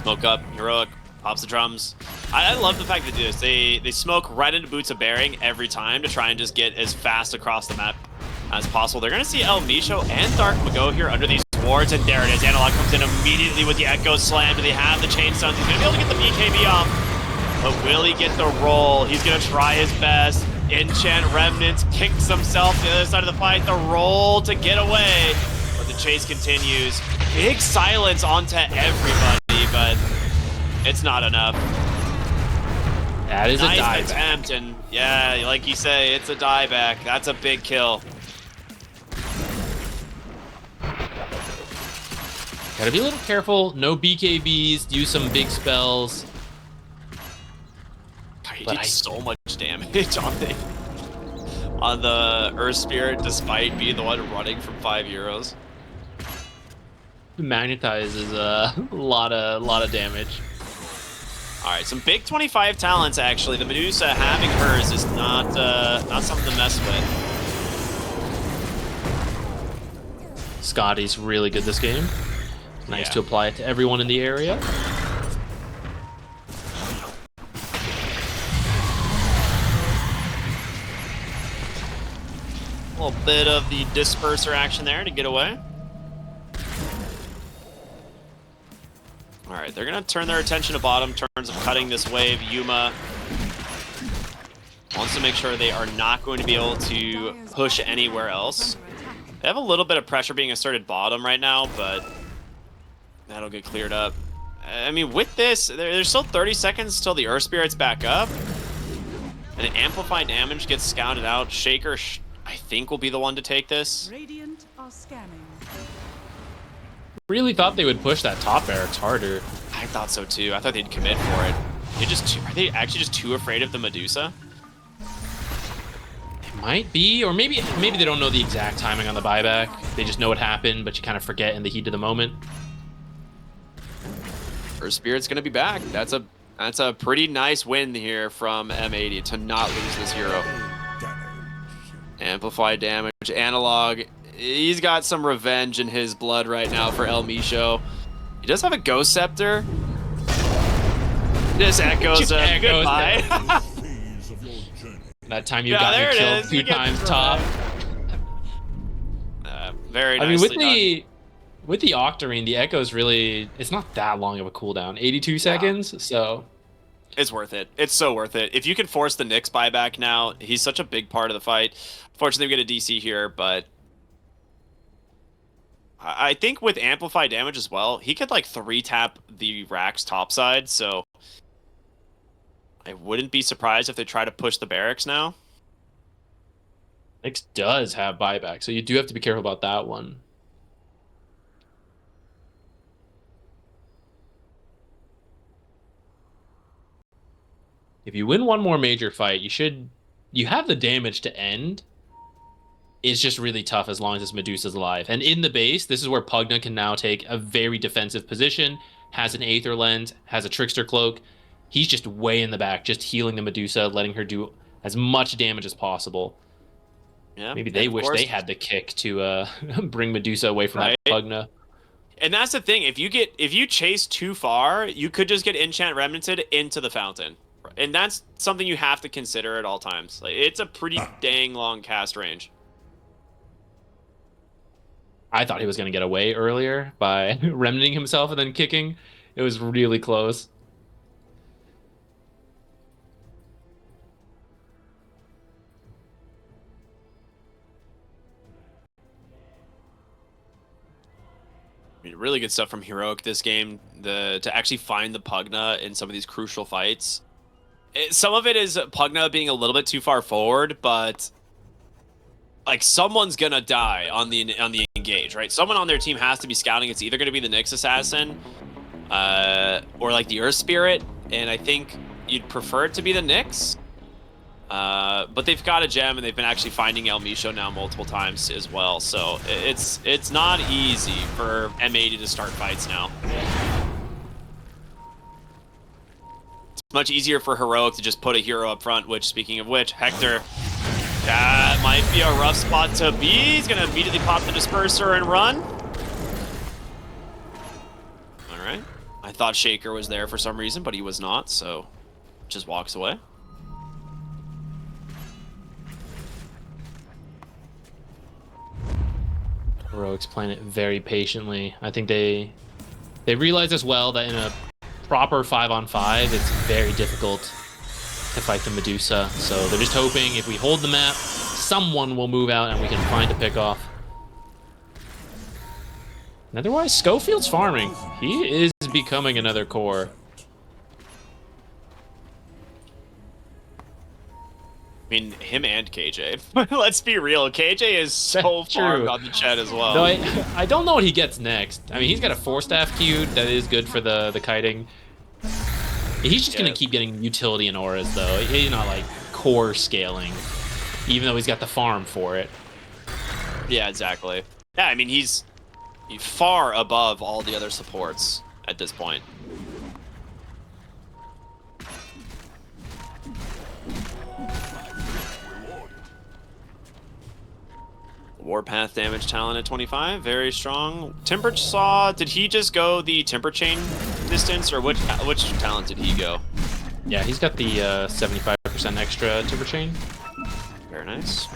S2: Smoke up, Heroic, pops the drums. I love the fact they do this. They smoke right into Boots of Bearing every time to try and just get as fast across the map as possible. They're going to see El Micho and Dark Mago here under these wards, and there it is. Analog comes in immediately with the Echo Slam. Do they have the Chain Stuns? He's going to be able to get the BKB off. But will he get the roll? He's going to try his best. Enchant Remnants kicks himself to the other side of the fight. The roll to get away. But the chase continues. Big silence onto everybody, but it's not enough.
S1: That is
S2: nice
S1: a die
S2: attempt, and yeah, like you say, it's a dieback. That's a big kill.
S1: Gotta be a little careful. No BKBs. Use some big spells.
S2: He did so much damage on the Earth Spirit, despite being the one running from 5 euros.
S1: magnetizes a lot of damage.
S2: All right, some big 25 talents actually. The Medusa having hers is not something to mess with.
S1: Scotty's really good this game. Nice
S2: Yeah.
S1: to apply it to everyone in the area.
S2: A little bit of the disperser action there to get away. All right, they're gonna turn their attention to bottom in terms of cutting this wave. Yuma wants to make sure they are not going to be able to push anywhere else. They have a little bit of pressure being asserted bottom right now, but that'll get cleared up. I mean, with this, there's still 30 seconds till the Earth Spirit's back up. And an amplified damage gets scouted out. Shaker, I think, will be the one to take this.
S4: Radiant are scanning.
S1: Really thought they would push that top barracks harder.
S2: I thought so too. I thought they'd commit for it. Are they actually just too afraid of the Medusa?
S1: Might be, or maybe they don't know the exact timing on the buyback. They just know what happened, but you kind of forget in the heat of the moment.
S2: Earth Spirit's gonna be back. That's a pretty nice win here from M80 to not lose this hero. Amplified damage, analog. He's got some revenge in his blood right now for El Micho. He does have a Ghost Scepter. This echoes goodbye.
S1: That time you
S2: Yeah,
S1: got
S2: there
S1: me
S2: it
S1: killed
S2: is.
S1: 2
S2: You get
S1: times
S2: the
S1: top.
S2: Very
S1: I mean,
S2: nicely done.
S1: with the Octarine, the Echo's really, it's not that long of a cooldown. 82 seconds, so...
S2: It's worth it. It's so worth it. If you can force the Nyx buyback now, he's such a big part of the fight. Fortunately, we get a DC here, but I think with amplified damage as well, he could like 3-tap the Rax topside, so I wouldn't be surprised if they try to push the barracks now.
S1: Nyx does have buyback, so you do have to be careful about that one. If you win one more major fight, you have the damage to end. It's just really tough as long as this Medusa's alive. And in the base, this is where Pugna can now take a very defensive position, has an Aether Lens, has a Trickster Cloak. He's just way in the back, just healing the Medusa, letting her do as much damage as possible.
S2: Yeah,
S1: Maybe they wish they had the kick to bring Medusa away from that Pugna.
S2: And that's the thing. If you chase too far, you could just get enchant remnanted into the fountain. And that's something you have to consider at all times. Like, it's a pretty dang long cast range.
S1: I thought he was going to get away earlier by remnanting himself and then kicking. It was really close.
S2: I mean, really good stuff from Heroic this game. To actually find the Pugna in some of these crucial fights. Some of it is Pugna being a little bit too far forward, but like someone's gonna die on the engage, right? Someone on their team has to be scouting. It's either gonna be the Nyx assassin, or like the Earth Spirit, and I think you'd prefer it to be the Nyx. But they've got a gem, and they've been actually finding El Micho now multiple times as well. So it's not easy for M80 to start fights now. It's much easier for Heroic to just put a hero up front, which, speaking of which, Hector, that might be a rough spot to be. He's going to immediately pop the disperser and run. All right. I thought Shaker was there for some reason, but he was not, so just walks away.
S1: Heroic's playing it very patiently. I think they realize as well that in a proper 5-on-5, it's very difficult to fight the Medusa. So they're just hoping if we hold the map, someone will move out and we can find a pick off. And otherwise, Schofield's farming. He is becoming another core.
S2: I mean, him and KJ. Let's be real. KJ is so farmed on the chat as well.
S1: No, I don't know what he gets next. I mean, he's got a 4-staff queued. That is good for the kiting. He's just going to keep getting utility and auras, though. He's not, like, core scaling, even though he's got the farm for it.
S2: Yeah, exactly. Yeah, I mean, he's far above all the other supports at this point. Warpath damage talent at 25, very strong. Timber Saw, did he just go the Timber Chain distance, or which talent did he go?
S1: Yeah, he's got the 75% extra Timber Chain.
S2: Very nice.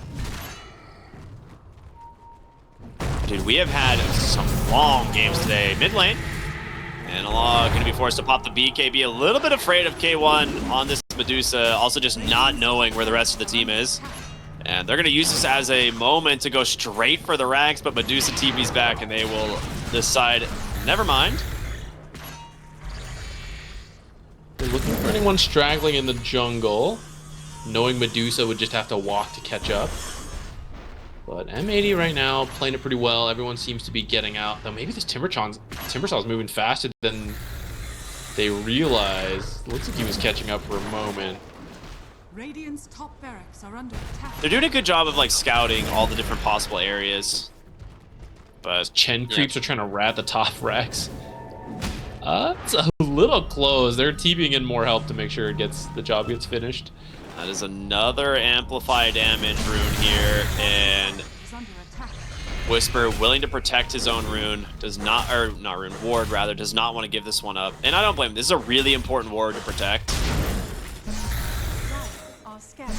S2: Dude, we have had some long games today. Mid lane, Analog going to be forced to pop the BKB. A little bit afraid of K1 on this Medusa, also just not knowing where the rest of the team is. And they're going to use this as a moment to go straight for the rags, but Medusa TV's back and they will decide, never mind.
S1: They're looking for anyone straggling in the jungle, knowing Medusa would just have to walk to catch up. But M80 right now playing it pretty well. Everyone seems to be getting out. Though maybe this Timbersaw's moving faster than they realized. Looks like he was catching up for a moment.
S4: Radiant's top barracks are under attack.
S2: They're doing a good job of like scouting all the different possible areas. But
S1: Chen creeps are trying to rat the top Rex. It's a little close. They're TPing in more help to make sure the job gets finished.
S2: That is another amplify damage rune here, and
S4: Is under attack.
S2: Whisper, willing to protect his own rune, does not, or not rune, ward rather, does not want to give this one up. And I don't blame him. This is a really important ward to protect.
S4: Are scattered.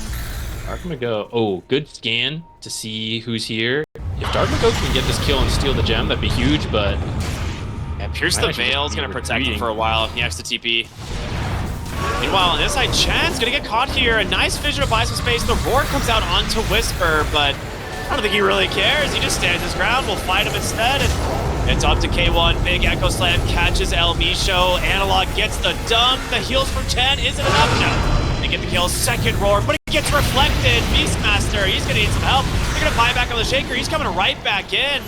S1: Darkmago, oh, good scan to see who's here. If Darkmago can get this kill and steal the gem, that'd be huge, but...
S2: Yeah, Pierce
S1: Might
S2: the
S1: actually
S2: Veil is
S1: just
S2: going
S1: be
S2: to protect him
S1: retreating.
S2: for a while. He has to TP. Meanwhile, on this side, Chen's going to get caught here. A nice vision to buy some space. The Roar comes out onto Whisper, but I don't think he really cares. He just stands his ground. We'll fight him instead. And it's up to K1. Big Echo Slam catches El Micho. Analog gets the dunk. The heals from Chen. Is it enough? No. They get the kill. Second Roar, but it gets reflected. Beastmaster, he's going to need some help. They're going to buy back on the Shaker. He's coming right back in.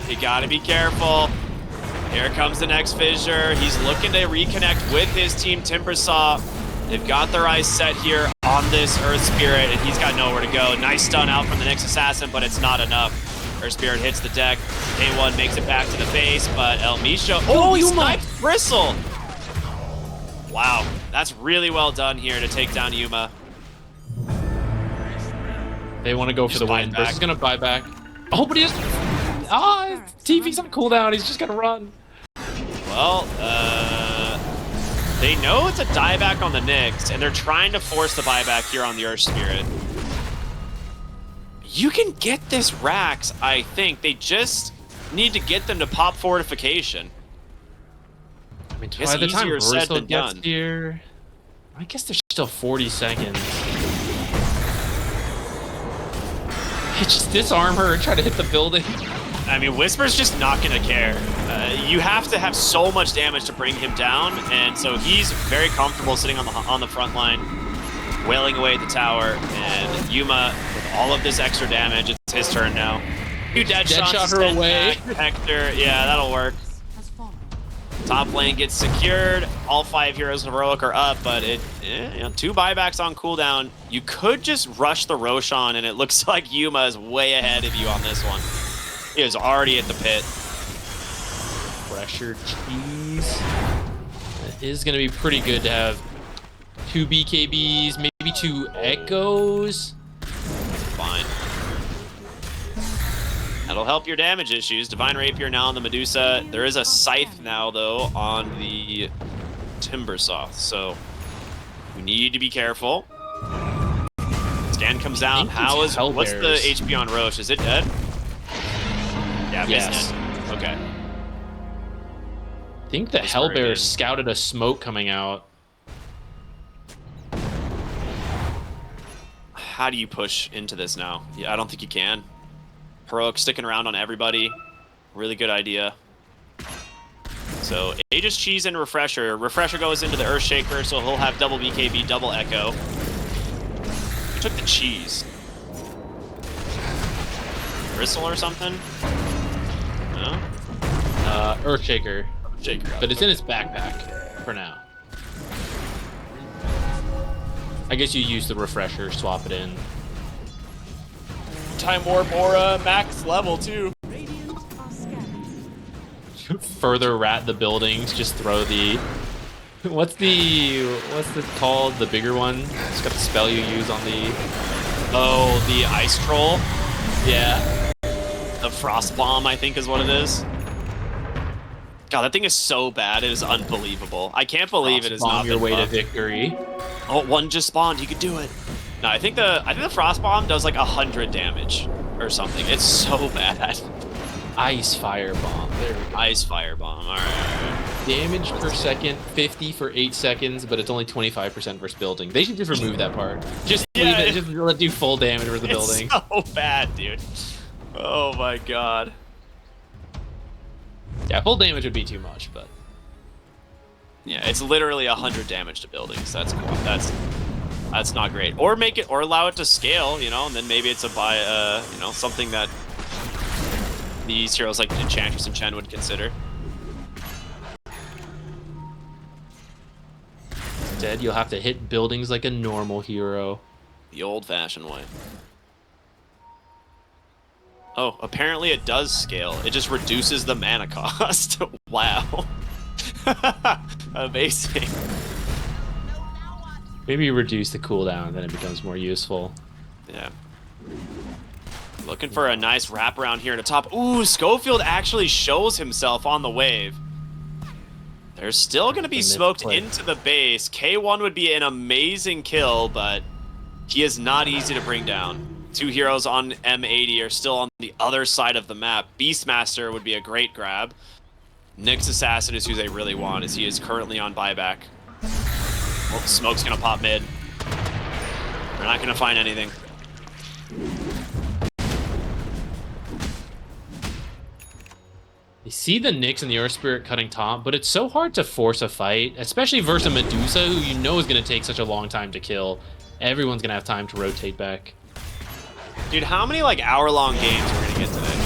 S2: You got to be careful. Here comes the next fissure. He's looking to reconnect with his team, Timbersaw. They've got their eyes set here on this Earth Spirit, and he's got nowhere to go. Nice stun out from the next assassin, but it's not enough. Earth Spirit hits the deck. K1 makes it back to the base, but El Micho... Oh, he sniped Bristle! Wow, that's really well done here to take down Yuma.
S1: They want to go for the
S2: buy
S1: win.
S2: back.
S1: Versus gonna buy back. Oh, but he just... Ah, TV's on cooldown. He's just gonna run.
S2: Well, they know it's a dieback on the Nyx, and they're trying to force the buyback here on the Earth Spirit. You can get this Rax, I think. They just need to get them to pop fortification.
S1: I mean,
S2: Guess
S1: by the time
S2: easier said
S1: Bristol
S2: than
S1: gets
S2: done.
S1: here... I guess there's still 40 seconds. Just disarm her and try to hit the building.
S2: I mean, Whisper's just not going to care. You have to have so much damage to bring him down, and so he's very comfortable sitting on the front line, wailing away at the tower, and Yuma, with all of this extra damage, it's his turn now. Two dead shots
S1: shot
S2: to
S1: her
S2: stand
S1: away.
S2: back. Hector, yeah, that'll work.
S4: Has fallen.
S2: Top lane gets secured. All 5 heroes of Heroic are up, but you know, 2 buybacks on cooldown. You could just rush the Roshan, and it looks like Yuma is way ahead of you on this one. He is already at the pit.
S1: Pressure cheese. That is going to be pretty good to have 2 BKBs, maybe 2 Echoes.
S2: Fine. That'll help your damage issues. Divine Rapier now on the Medusa. There is a Scythe now, though, on the Timbersaw, so we need to be careful. Scan comes down.
S1: think it's
S2: What's the
S1: Hellbears.
S2: HP on Roche? Is it dead? Yeah,
S1: Yes.
S2: dead. Okay.
S1: I think the
S2: That's very
S1: Hellbear
S2: good.
S1: scouted a smoke coming out.
S2: How do you push into this now? Yeah, I don't think you can. Heroic sticking around on everybody. Really good idea. So Aegis Cheese and Refresher. Refresher goes into the Earth Shaker, so he'll have double BKB, double Echo. Who took the cheese? Bristle or something? No?
S1: Earthshaker.
S2: Shaker.
S1: But it's in his backpack for now. I guess you use the refresher, swap it in.
S2: Time Warp or max level too.
S4: Radiant are scattered.
S1: further rat the buildings. Just throw the what's the called, the bigger one? It's got the spell you use on the
S2: the ice troll.
S1: yeah.
S2: The frost bomb, I think, is what it is. God, that thing is so bad. It is unbelievable. I can't believe it is not
S1: your
S2: been
S1: way to
S2: buffed.
S1: victory.
S2: Oh, one just spawned. You could do it. No, I think the frost bomb does like 100 damage or something. It's so bad.
S1: Ice fire bomb. There we go.
S2: Ice fire bomb. All right.
S1: Damage per second, 50 for 8 seconds, but it's only 25% versus building. They should just remove that part. Just leave it. Just let it do full damage versus the building.
S2: It's so bad, dude. Oh my god.
S1: Yeah, full damage would be too much, but
S2: Yeah, it's literally 100 damage to buildings. That's cool. That's not great. Or make it, or allow it to scale, you know, and then maybe it's you know, something that these heroes like Enchantress and Chen would consider.
S1: instead you'll have to hit buildings like a normal hero.
S2: The old-fashioned way. Oh, apparently it does scale. It just reduces the mana cost. Wow. Amazing.
S1: Maybe you reduce the cooldown, then it becomes more useful.
S2: Yeah. Looking for a nice wraparound here at the top. Ooh, Schofield actually shows himself on the wave. They're still going to be smoked into the base. K1 would be an amazing kill, but he is not easy to bring down. Two heroes on M80 are still on the other side of the map. Beastmaster would be a great grab. Nyx Assassin is who they really want, as he is currently on buyback. Oh, smoke's gonna pop mid. They're not gonna find anything.
S1: You see the Nyx and the Earth Spirit cutting top, but it's so hard to force a fight, especially versus a Medusa, who you know is going to take such a long time to kill. Everyone's going to have time to rotate back.
S2: Dude, how many like hour-long games we're gonna get today?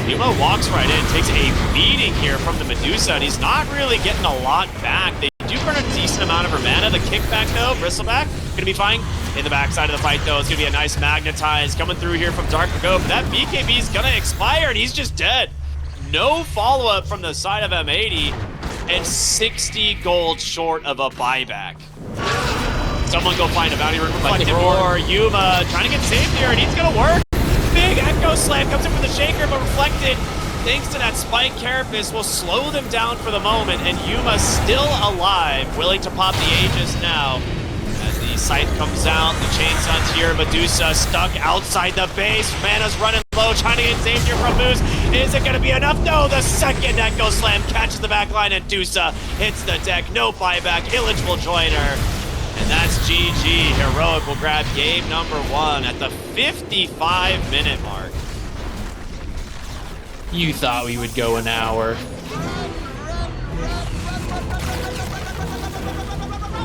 S2: Yuma walks right in, takes a beating here from the Medusa, and he's not really getting a lot back. They do burn a decent amount of her mana. The kickback though, Bristleback, gonna be fine. In the backside of the fight though, it's gonna be a nice magnetize coming through here from Dark Mago, but that BKB is gonna expire and he's just dead. No follow-up from the side of M80, and 60 gold short of a buyback. Someone go find a bounty reflected roar. Yuma trying to get saved here, and he's gonna work. Big Echo Slam comes in for the Shaker, but reflected, thanks to that Spike Carapace, will slow them down for the moment, and Yuma still alive, willing to pop the Aegis now. As the Scythe comes out, the Chainsaw's here, Medusa stuck outside the base, Mana's running low, trying to get saved here from Moose. Is it gonna be enough? No, the second Echo Slam catches the back line, and Dusa hits the deck, no buyback, Illage will join her. And that's GG. Heroic will grab game number 1 at the 55-minute mark.
S1: You thought we would go an hour.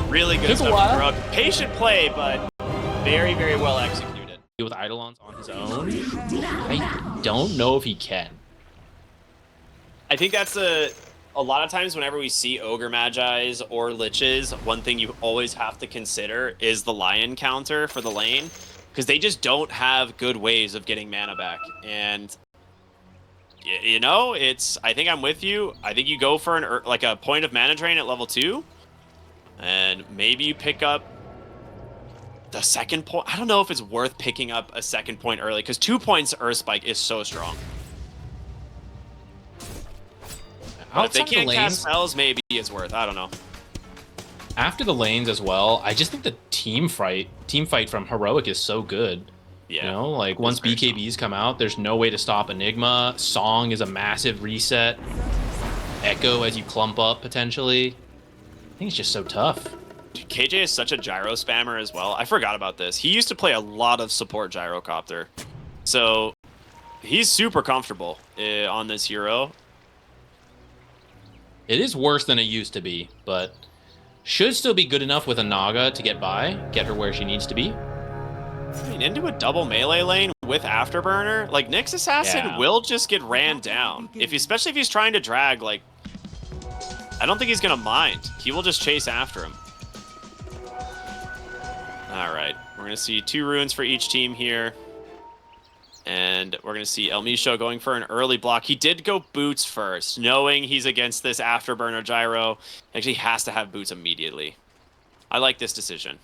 S2: Really good stuff from Heroic. Patient play, but very, very well executed.
S1: With Eidolons on his own, I don't know if he can.
S2: I think that's a lot of times whenever we see Ogre Magi's or Liches, one thing you always have to consider is the Lion counter for the lane, because they just don't have good ways of getting mana back. And you know, I think I'm with you. I think you go for like a point of mana drain at level 2, and maybe you pick up the second point. I don't know if it's worth picking up a second point early, because 2 points Earth Spike is so strong. But if they can't cast spells, maybe it's worth. I don't know.
S1: After the lanes as well, I just think the team fight from Heroic is so good.
S2: Yeah.
S1: You know, like once BKBs come out, there's no way to stop Enigma. Song is a massive reset. Echo as you clump up potentially. I think it's just so tough.
S2: Dude, KJ is such a gyro spammer as well. I forgot about this. He used to play a lot of support gyrocopter, so he's super comfortable on this hero.
S1: It is worse than it used to be, but should still be good enough with a Naga to get by, get her where she needs to be.
S2: I mean, into a double melee lane with Afterburner, like Nyx Assassin will just get ran down. Especially if he's trying to drag, like, I don't think he's gonna mind. He will just chase after him. All right, we're gonna see 2 runes for each team here. And we're going to see El Misho going for an early block. He did go boots first, knowing he's against this afterburner gyro. Actually has to have boots immediately. I like this decision.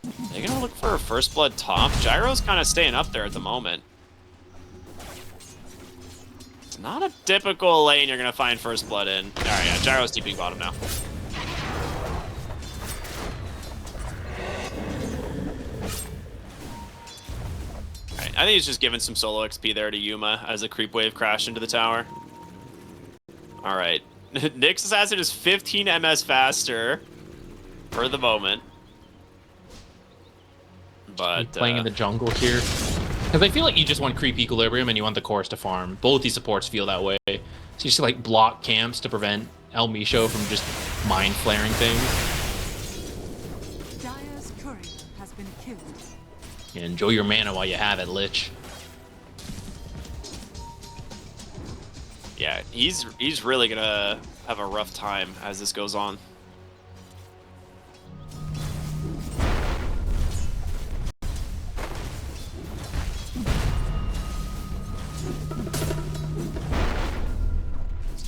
S2: They're going to look for a first blood top. Gyro's kind of staying up there at the moment. It's not a typical lane you're going to find first blood in. All right, yeah, Gyro's TPing bottom now. I think he's just giving some solo XP there to Yuma as a creep wave crashed into the tower. All right. Nyx Assassin is 15 MS faster for the moment. But
S1: playing in the jungle here. Because I feel like you just want creep equilibrium and you want the chorus to farm. Both these supports feel that way. So you just like block camps to prevent El Misho from just mind flaring things.
S4: Dire's courier has been killed.
S1: Yeah, enjoy your mana while you have it, Lich.
S2: yeah, he's really gonna have a rough time as this goes on.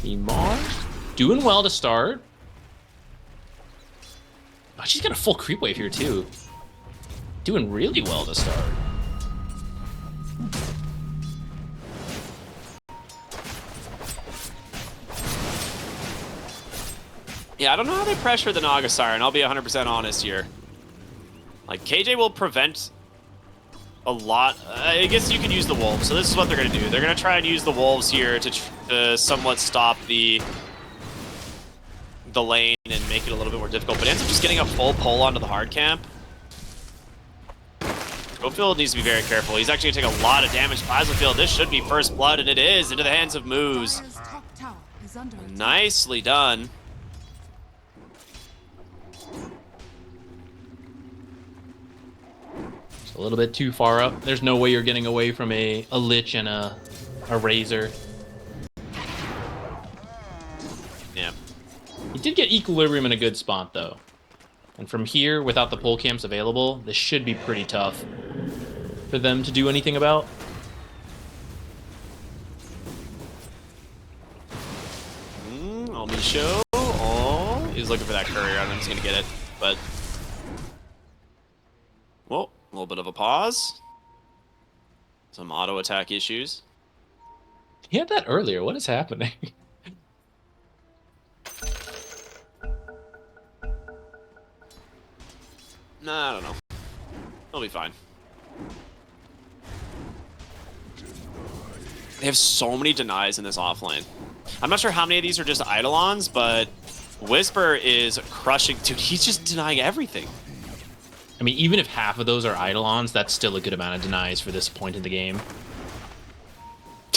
S1: Mars doing well to start. Oh, she's got a full creep wave here too. Doing really well to start.
S2: Yeah, I don't know how they pressure the Naga Siren, I'll be 100% honest here. Like, KJ will prevent a lot. I guess you could use the Wolves, so this is what they're going to do. They're going to try and use the Wolves here to somewhat stop the lane and make it a little bit more difficult, but ends up just getting a full pull onto the hard camp. Schofield needs to be very careful. He's actually going to take a lot of damage. Plasmafield, this should be first blood, and it is, into the hands of Moose.
S4: Dire's top tower is under attack.
S2: Nicely done.
S1: A little bit too far up. There's no way you're getting away from a Lich and a Razor.
S2: Yeah.
S1: He did get Equilibrium in a good spot, though. And from here, without the pull camps available, this should be pretty tough for them to do anything about.
S2: El Misho. Oh, he's looking for that courier. I don't know if he's going to get it, but... Well, a little bit of a pause. Some auto attack issues.
S1: He had that earlier. What is happening?
S2: Nah, I don't know. He'll be fine. They have so many denies in this offlane. I'm not sure how many of these are just Eidolons, but Whisper is crushing. Dude, he's just denying everything.
S1: I mean, even if half of those are Eidolons, that's still a good amount of denies for this point in the game.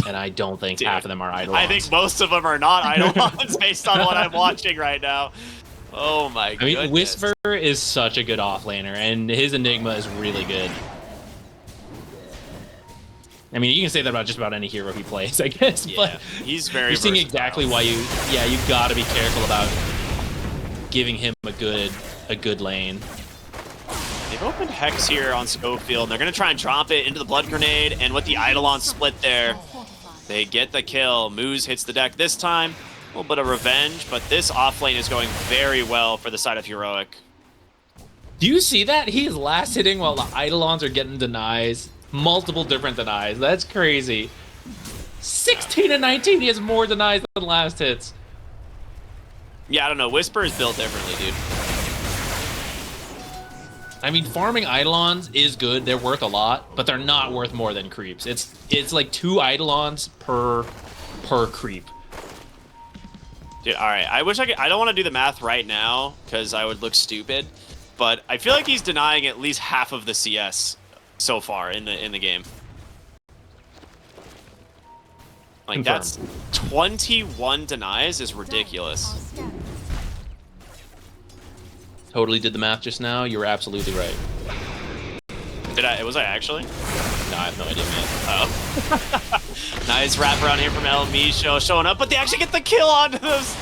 S1: And I don't think half of them are Eidolons.
S2: I think most of them are not Eidolons based on what I'm watching right now. Oh my goodness.
S1: I mean, Whisper is such a good offlaner, and his Enigma is really good. I mean, you can say that about just about any hero he plays, I guess.
S2: Yeah,
S1: but
S2: he's very
S1: you're seeing
S2: versatile.
S1: exactly why you got to be careful about giving him a good lane.
S2: They've opened Hex here on Schofield, and they're going to try and drop it into the Blood Grenade, and with the Eidolon split there, they get the kill. Moose hits the deck this time. A little bit of revenge, but this offlane is going very well for the side of Heroic.
S1: Do you see that? He is last hitting while the Eidolons are getting denies. Multiple different denies. That's crazy. 16 and 19. He has more denies than last hits.
S2: Yeah, I don't know. Whisper is built differently, dude.
S1: I mean, farming Eidolons is good. They're worth a lot, but they're not worth more than creeps. It's like 2 Eidolons per creep.
S2: Dude, all right. I wish I could. I don't want to do the math right now because I would look stupid, but I feel like he's denying at least half of the CS so far in the game. Like,
S1: Confirmed.
S2: that's 21 denies is ridiculous.
S1: Totally did the math just now. You were absolutely right.
S2: Did I? Was I actually?
S1: No, I have no idea, man.
S2: Oh. Nice wrap around here from El Misho showing up, but they actually get the kill onto those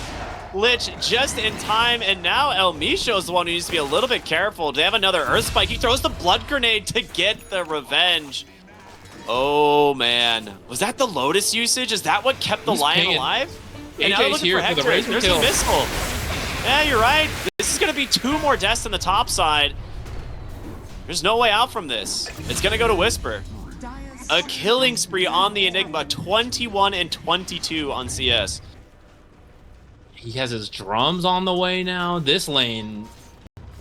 S2: Lich just in time, and now El Misho is the one who needs to be a little bit careful. They have another Earth Spike. He throws the Blood Grenade to get the revenge. Oh, man. Was that the Lotus usage? Is that what kept the Lion alive? And now they're looking for Hector. There's a missile. Yeah, you're right. This is going to be 2 more deaths on the top side. There's no way out from this. It's going to go to Whisper. A killing spree on the Enigma, 21 and 22 on CS.
S1: He has his drums on the way now. This lane,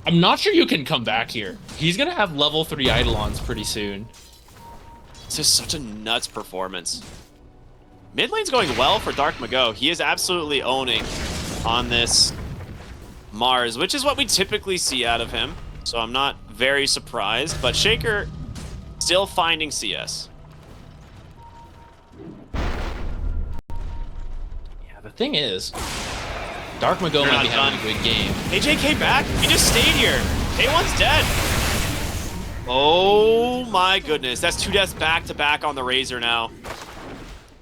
S1: I'm not sure you can come back here. He's going to have level 3 Eidolons pretty soon.
S2: This is such a nuts performance. Mid lane's going well for Dark Mago. He is absolutely owning on this Mars, which is what we typically see out of him. So I'm not very surprised, but Shaker still finding CS.
S1: Yeah, the thing is, Dark Mago might be having a good game.
S2: AJ came back. He just stayed here. K1's dead. Oh my goodness. That's 2 deaths back to back on the Razor now.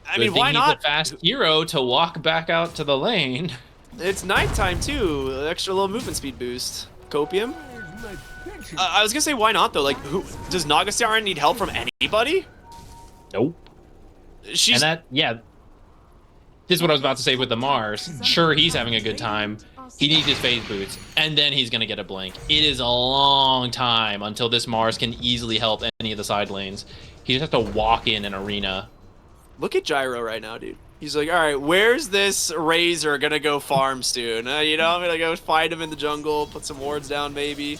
S2: I mean, why not?
S1: He's a fast hero to walk back out to the lane.
S2: It's nighttime too. Extra little movement speed boost. Copium. I was gonna say, why not though? Like, who does Nagasiara need help from anybody?
S1: Nope.
S2: She's
S1: yeah. This is what I was about to say with the Mars. Sure, he's having a good time. He needs his phase boots, and then he's gonna get a blink. It is a long time until this Mars can easily help any of the side lanes. He just has to walk in an arena.
S2: Look at Gyro right now, dude. He's like, all right, where's this Razor gonna go farm soon? You know, I'm gonna go find him in the jungle, put some wards down, maybe.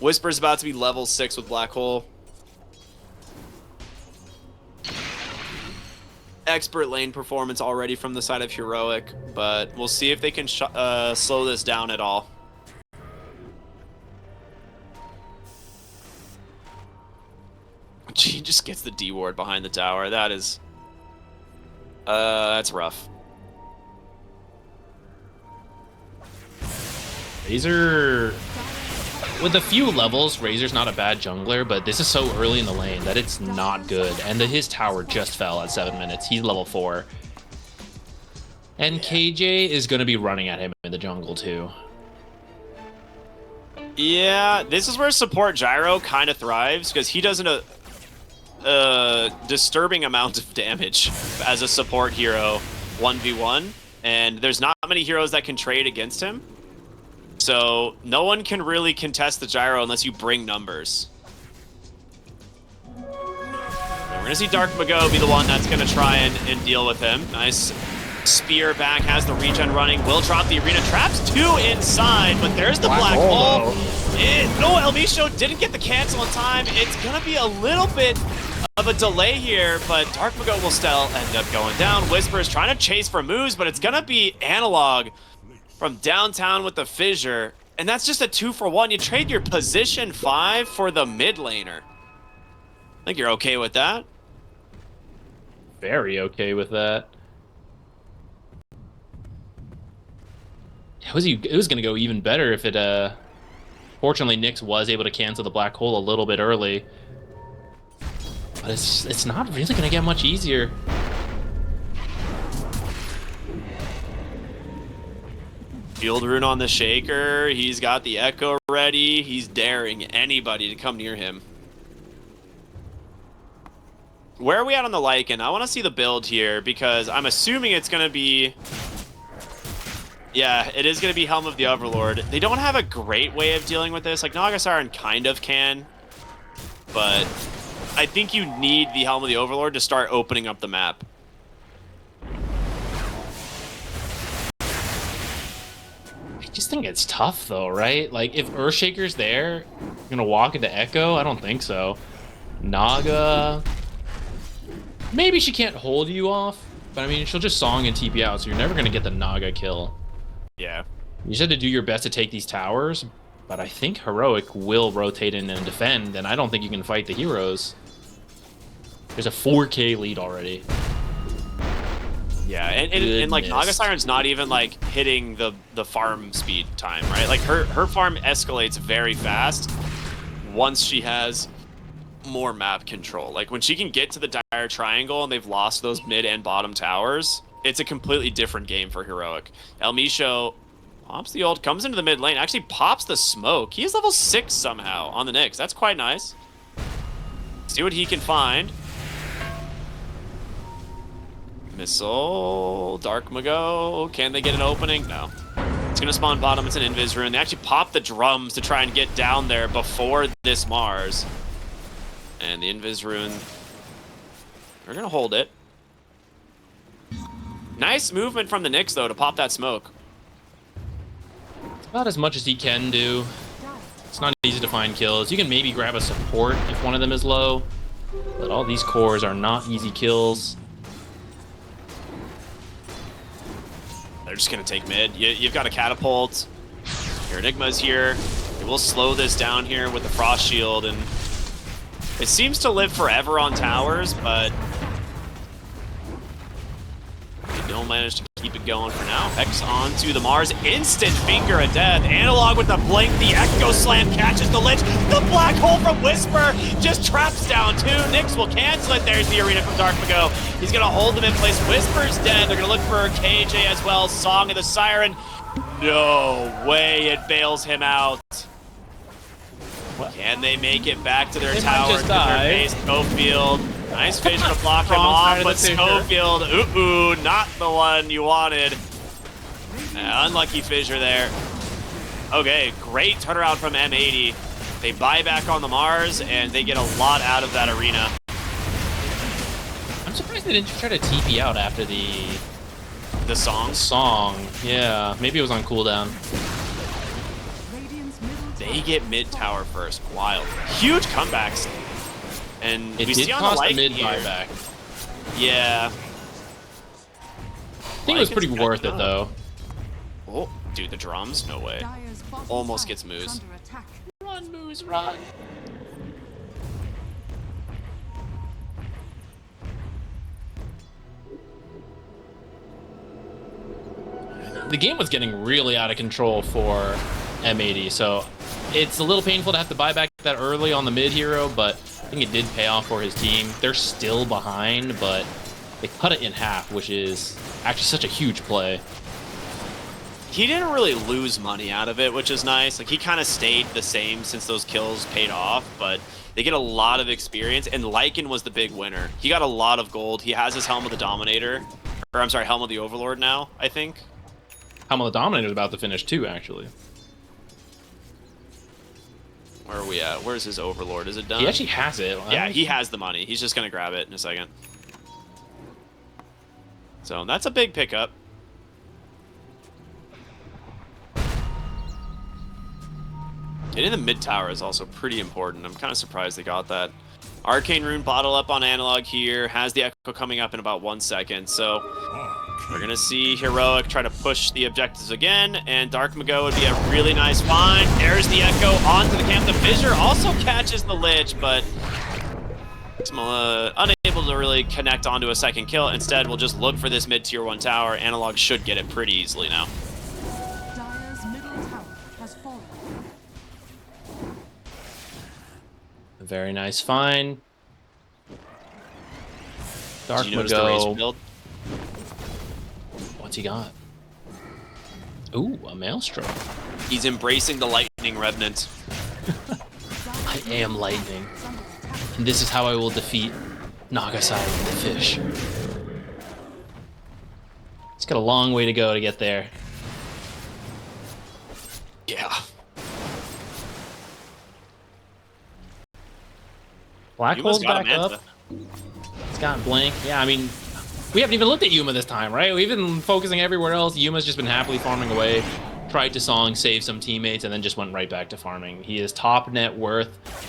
S2: Whisper's about to be level 6 with Black Hole. Expert lane performance already from the side of Heroic, but we'll see if they can slow this down at all. He just gets the D ward behind the tower. That is, that's rough.
S1: Razor, with a few levels, Razor's not a bad jungler, but this is so early in the lane that it's not good. And his tower just fell at 7 minutes. He's level 4. And KJ is going to be running at him in the jungle too.
S2: Yeah, this is where support Gyro kind of thrives, because he does a disturbing amount of damage as a support hero 1v1, and there's not many heroes that can trade against him. So no one can really contest the Gyro unless you bring numbers. And we're gonna see Dark Mago be the one that's gonna try and deal with him. Nice spear back, has the regen running, will drop the arena, traps 2 inside, but there's the black hole. No, El Misho didn't get the cancel in time. It's gonna be a little bit of a delay here, but Dark Mago will still end up going down. Whisper is trying to chase for moves, but it's gonna be Analog from downtown with the fissure, and that's just a 2-for-1. You trade your position 5 for the mid laner. I think you're okay with that.
S1: Very okay with that. It was going to go even better if it, fortunately, Nyx was able to cancel the black hole a little bit early. But it's not really going to get much easier.
S2: Field rune on the Shaker. He's got the Echo ready. He's daring anybody to come near him. Where are we at on the Lycan? I want to see the build here, because I'm assuming it's going to be... Yeah, it is going to be Helm of the Overlord. They don't have a great way of dealing with this. Like, Nagasaran kind of can, but I think you need the Helm of the Overlord to start opening up the map.
S1: I just think it's tough, though, right? Like, if Earthshaker's there, you're going to walk into Echo? I don't think so. Naga... Maybe she can't hold you off, but I mean, she'll just song and TP out, so you're never going to get the Naga kill.
S2: Yeah.
S1: You just have to do your best to take these towers, but I think Heroic will rotate in and defend, and I don't think you can fight the heroes. There's a 4K lead already.
S2: Yeah, and like Nagasiren's not even like hitting the farm speed time, right? Like her farm escalates very fast once she has more map control. Like when she can get to the dire triangle and they've lost those mid and bottom towers, it's a completely different game for Heroic. El Misho pops the ult, comes into the mid lane, actually pops the smoke. He is level 6 somehow on the Nyx. That's quite nice. See what he can find. Missile, Dark Mago. Can they get an opening? No. It's going to spawn bottom. It's an Invis rune. They actually pop the drums to try and get down there before this Mars. And the Invis rune, they're going to hold it. Nice movement from the Nyx, though, to pop that smoke.
S1: About as much as he can do. It's not easy to find kills. You can maybe grab a support if one of them is low, but all these cores are not easy kills.
S2: They're just going to take mid. You've got a catapult. Your Enigma's here. It will slow this down here with the Frost Shield, and it seems to live forever on towers, but they don't manage to keep it going for now. X onto the Mars. Instant finger of death. Analog with the blink. The Echo Slam catches the Lich. The black hole from Whisper just traps down two. Nyx will cancel it. There's the arena from Dark Mago. He's going to hold them in place. Whisper's dead. They're going to look for KJ as well. Song of the Siren. No way it bails him out. What? Can they make it back to their tower?
S1: Just die.
S2: Schofield. Nice vision to block him off, but Schofield, ooh, not the one you wanted. Unlucky fissure there. Okay, great turnaround from M80. They buy back on the Mars, and they get a lot out of that arena.
S1: I'm surprised they didn't try to TP out after the
S2: song.
S1: Yeah, maybe it was on cooldown.
S2: They get mid tower first. Wild. Huge comebacks. And
S1: it
S2: we
S1: did
S2: see on
S1: cost
S2: the light
S1: a mid
S2: here.
S1: buyback.
S2: Yeah.
S1: I think it was pretty worth it, though.
S2: Oh, dude, the drums? No way. Almost gets Moose.
S1: Run, Moose, run. The game was getting really out of control for M80, so it's a little painful to have to buy back that early on the mid hero, but I think it did pay off for his team. They're still behind, but they cut it in half, which is actually such a huge play.
S2: He didn't really lose money out of it, which is nice. Like, he kind of stayed the same since those kills paid off, but they get a lot of experience, and Lycan was the big winner. He got a lot of gold. He has his Helm of the Dominator, or I'm sorry, Helm of the Overlord now, I think.
S1: Helm of the Dominator is about to finish too, actually.
S2: Where are we at? Where's his Overlord? Is it done?
S1: He actually has it.
S2: Yeah, he has the money. He's just going to grab it in a second. So that's a big pickup. Getting the mid tower is also pretty important. I'm kind of surprised they got that. Arcane Rune bottle up on Analog here. Has the Echo coming up in about 1 second. So we're going to see Heroic try to push the objectives again. And Dark Mago would be a really nice find. There's the Echo onto the camp. The Fissure also catches the Lich, but unable to really connect onto a second kill. Instead, we'll just look for this mid-tier 1 tower. Analog should get it pretty easily now.
S4: Dire's middle tower has fallen.
S1: A very nice find. Dark
S2: Did you notice the Razor build?
S1: What's he got? Ooh, a Maelstrom.
S2: He's embracing the Lightning Revenant.
S1: I am lightning. And this is how I will defeat Nagasai the fish. It's got a long way to go to get there.
S2: Yeah.
S1: Black
S2: Yuma's
S1: Hole's
S2: got
S1: back up. It's got Blink. Yeah, I mean, we haven't even looked at Yuma this time, right? We've been focusing everywhere else. Yuma's just been happily farming away. Tried to song, save some teammates, and then just went right back to farming. He is top net worth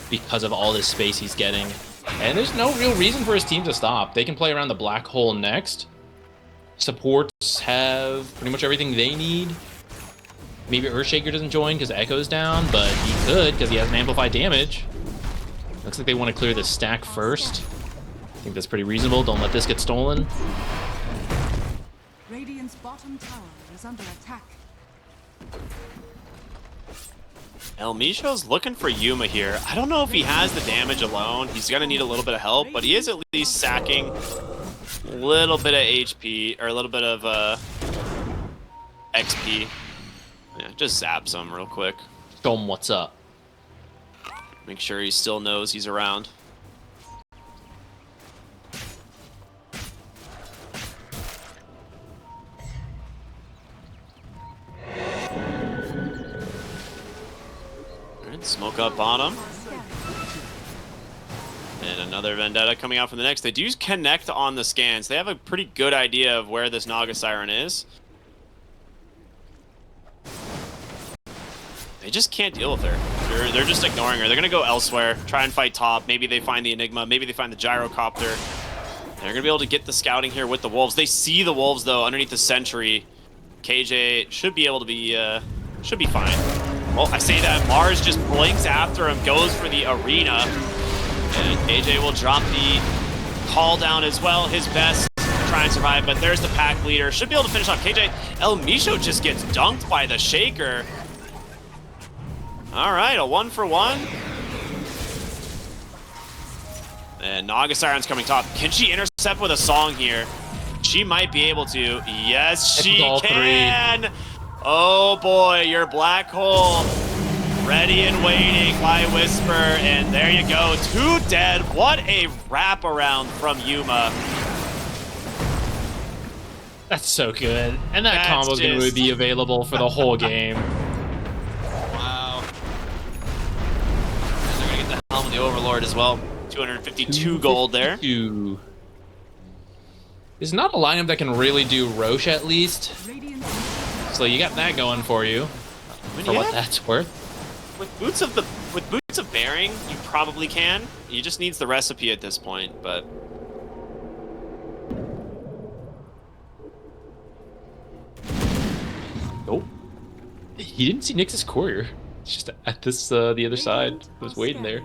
S1: because of all this space he's getting. And there's no real reason for his team to stop. They can play around the Black Hole next. Supports have pretty much everything they need. Maybe Earthshaker doesn't join because Echo's down, but he could because he has an amplified damage. Looks like they want to clear the stack first. I think that's pretty reasonable. Don't let this get stolen.
S4: Radiant's bottom tower is under attack.
S2: El Misho's looking for Yuma here. I don't know if he has the damage alone. He's going to need a little bit of help, but he is at least sacking little bit of HP, or a little bit of XP. Yeah, just zaps him real quick.
S1: Show him what's up.
S2: Make sure he still knows he's around. Alright, smoke up on him. And another Vendetta coming out from the next. They do connect on the scans. They have a pretty good idea of where this Naga Siren is. They just can't deal with her. They're just ignoring her. They're going to go elsewhere, try and fight top. Maybe they find the Enigma. Maybe they find the Gyrocopter. They're going to be able to get the scouting here with the Wolves. They see the Wolves, though, underneath the Sentry. KJ should be able to be, should be fine. Well, I say that. Mars just blinks after him, goes for the Arena. And KJ will drop the call down as well. His best to try and survive, but there's the pack leader. Should be able to finish off KJ. El Misho just gets dunked by the Shaker. All right, a 1-for-1. And Naga Siren's coming top. Can she intercept with a song here? She might be able to. Yes, she can. Oh boy, your black hole. Ready and waiting by Whisper. And there you go. 2 dead. What a wraparound from Yuma.
S1: That's so good. And that
S2: That's
S1: combo's going to be available for the whole game.
S2: Wow. And they're going to get the helm of the Overlord as well. 252 gold there.
S1: There's not a lineup that can really do Roche at least.
S4: Radiant's
S1: So you got that going for you. For what that's worth.
S2: With boots of bearing, you probably can. You just needs the recipe at this point, but
S1: Nope. He didn't see Nyx's courier. It's just at this the other side. He was waiting there.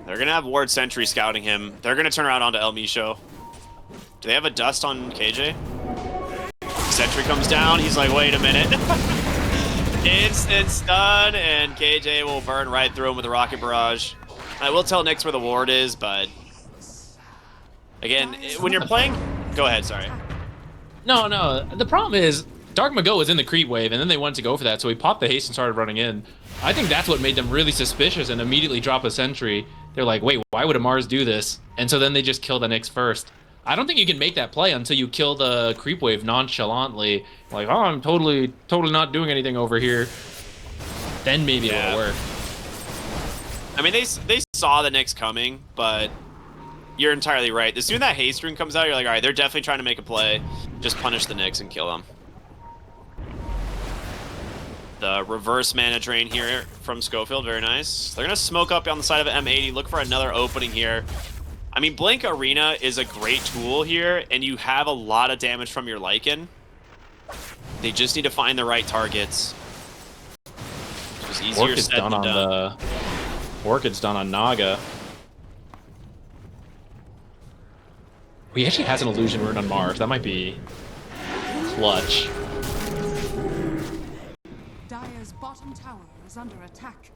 S2: they're gonna have Ward Sentry scouting him. They're gonna turn around onto El Misho. Do they have a dust on KJ? Sentry comes down. He's like, wait a minute. Instant stun, and KJ will burn right through him with a rocket barrage. I will tell Nyx where the ward is, but again, when you're playing, go ahead. Sorry.
S1: No. The problem is Dark Mago was in the creep wave, and then they wanted to go for that, so he popped the haste and started running in. I think that's what made them really suspicious and immediately drop a sentry. They're like, wait, why would a Mars do this? And so then they just kill the Nyx first. I don't think you can make that play until you kill the creep wave nonchalantly. Like, oh, I'm totally not doing anything over here. Then maybe it'll work.
S2: I mean, they saw the Nyx coming, but you're entirely right. As soon as that haste rune comes out, you're like, all right, they're definitely trying to make a play. Just punish the Nyx and kill them. The reverse mana drain here from Schofield, very nice. They're gonna smoke up on the side of M80, look for another opening here. I mean, Blink Arena is a great tool here, and you have a lot of damage from your Lycan. They just need to find the right targets. It's easier
S1: Orchid's
S2: said
S1: done
S2: than
S1: on
S2: done.
S1: Orchid's done on Naga. He actually has an illusion rune on Mars. That might be clutch.
S4: Dire's bottom tower is under attack.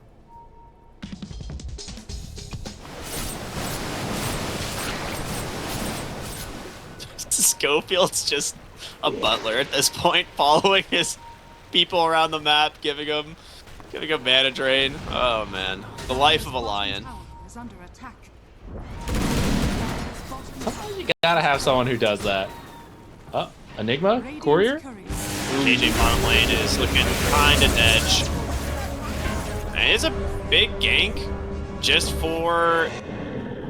S2: Schofield's just a butler at this point, following his people around the map, giving him mana drain. Oh man, the life of a lion.
S4: Tower is under attack.
S1: Sometimes you gotta have someone who does that. Oh, Enigma? Courier?
S2: KJ bottom lane is looking kinda dead. And it's a big gank just for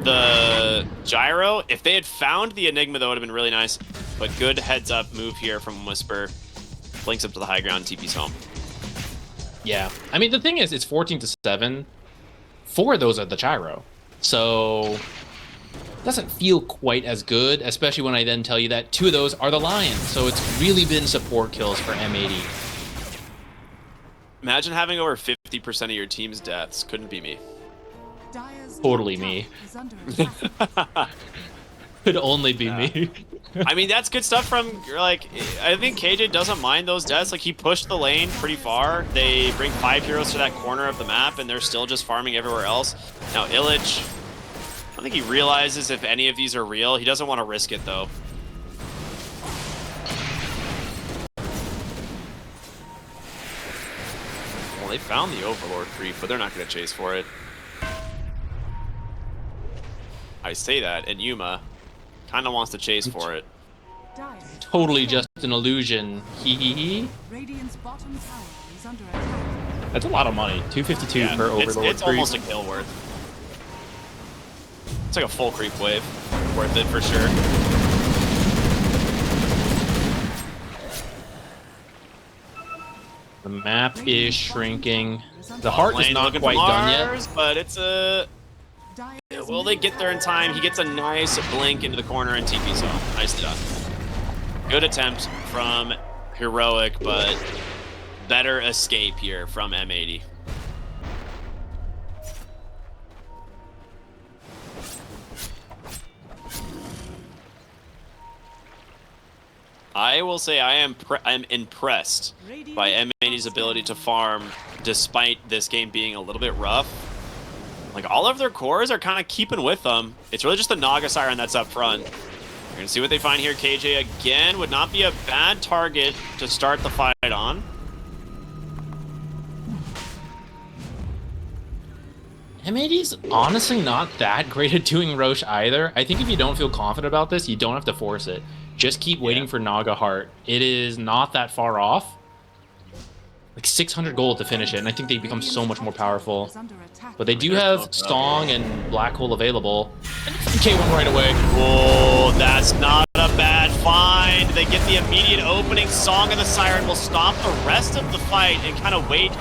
S2: the gyro. If they had found the Enigma, that would have been really nice. But good heads up move here from Whisper. Blinks up to the high ground, TP's home.
S1: Yeah. I mean, the thing is, it's 14-7. 4 of those are the gyro. So it doesn't feel quite as good, especially when I then tell you that 2 of those are the Lions. So it's really been support kills for M80.
S2: Imagine having over 50% of your team's deaths. Couldn't be me.
S4: Dire's
S1: Totally
S4: top
S1: me.
S4: tower is under attack.
S1: Could only be me.
S2: I mean, that's good stuff from, like, I think KJ doesn't mind those deaths. Like, he pushed the lane pretty far. They bring 5 heroes to that corner of the map, and they're still just farming everywhere else. Now, Illich I think he realizes if any of these are real. He doesn't want to risk it, though. Well, they found the Overlord creep, but they're not going to chase for it. I say that, and Yuma kind of wants to chase for it.
S4: Dire.
S1: Totally just an illusion. Hee.
S4: Radiant's bottom tower is under attack.
S1: That's a lot of money. 252
S2: Yeah,
S1: per Overlord
S2: it's
S1: creep.
S2: almost a kill worth. It's like a full creep wave. Worth it for sure.
S1: The map is shrinking. The heart is
S2: Lane
S1: not
S2: looking
S1: quite
S2: for
S1: done
S2: Mars,
S1: yet.
S2: but it's a...
S4: Dire's
S2: Will they get there in time? He gets a nice blink into the corner and TP zone. Nicely done. Good attempt from Heroic, but better escape here from M80. I will say I'm impressed by M80's ability to farm despite this game being a little bit rough. Like, all of their cores are kind of keeping with them. It's really just the Naga Siren that's up front. We're going to see what they find here. KJ, again, would not be a bad target to start the fight on.
S1: M80's honestly not that great at doing Roche either. I think if you don't feel confident about this, you don't have to force it. Just keep waiting for Naga Heart. It is not that far off. Like 600 gold to finish it, and I think they become so much more powerful. But they do have Song and Black Hole available. And it's K1 right away.
S2: Oh, that's not a bad find. They get the immediate opening. Song of the Siren will stop the rest of the fight and kind of wait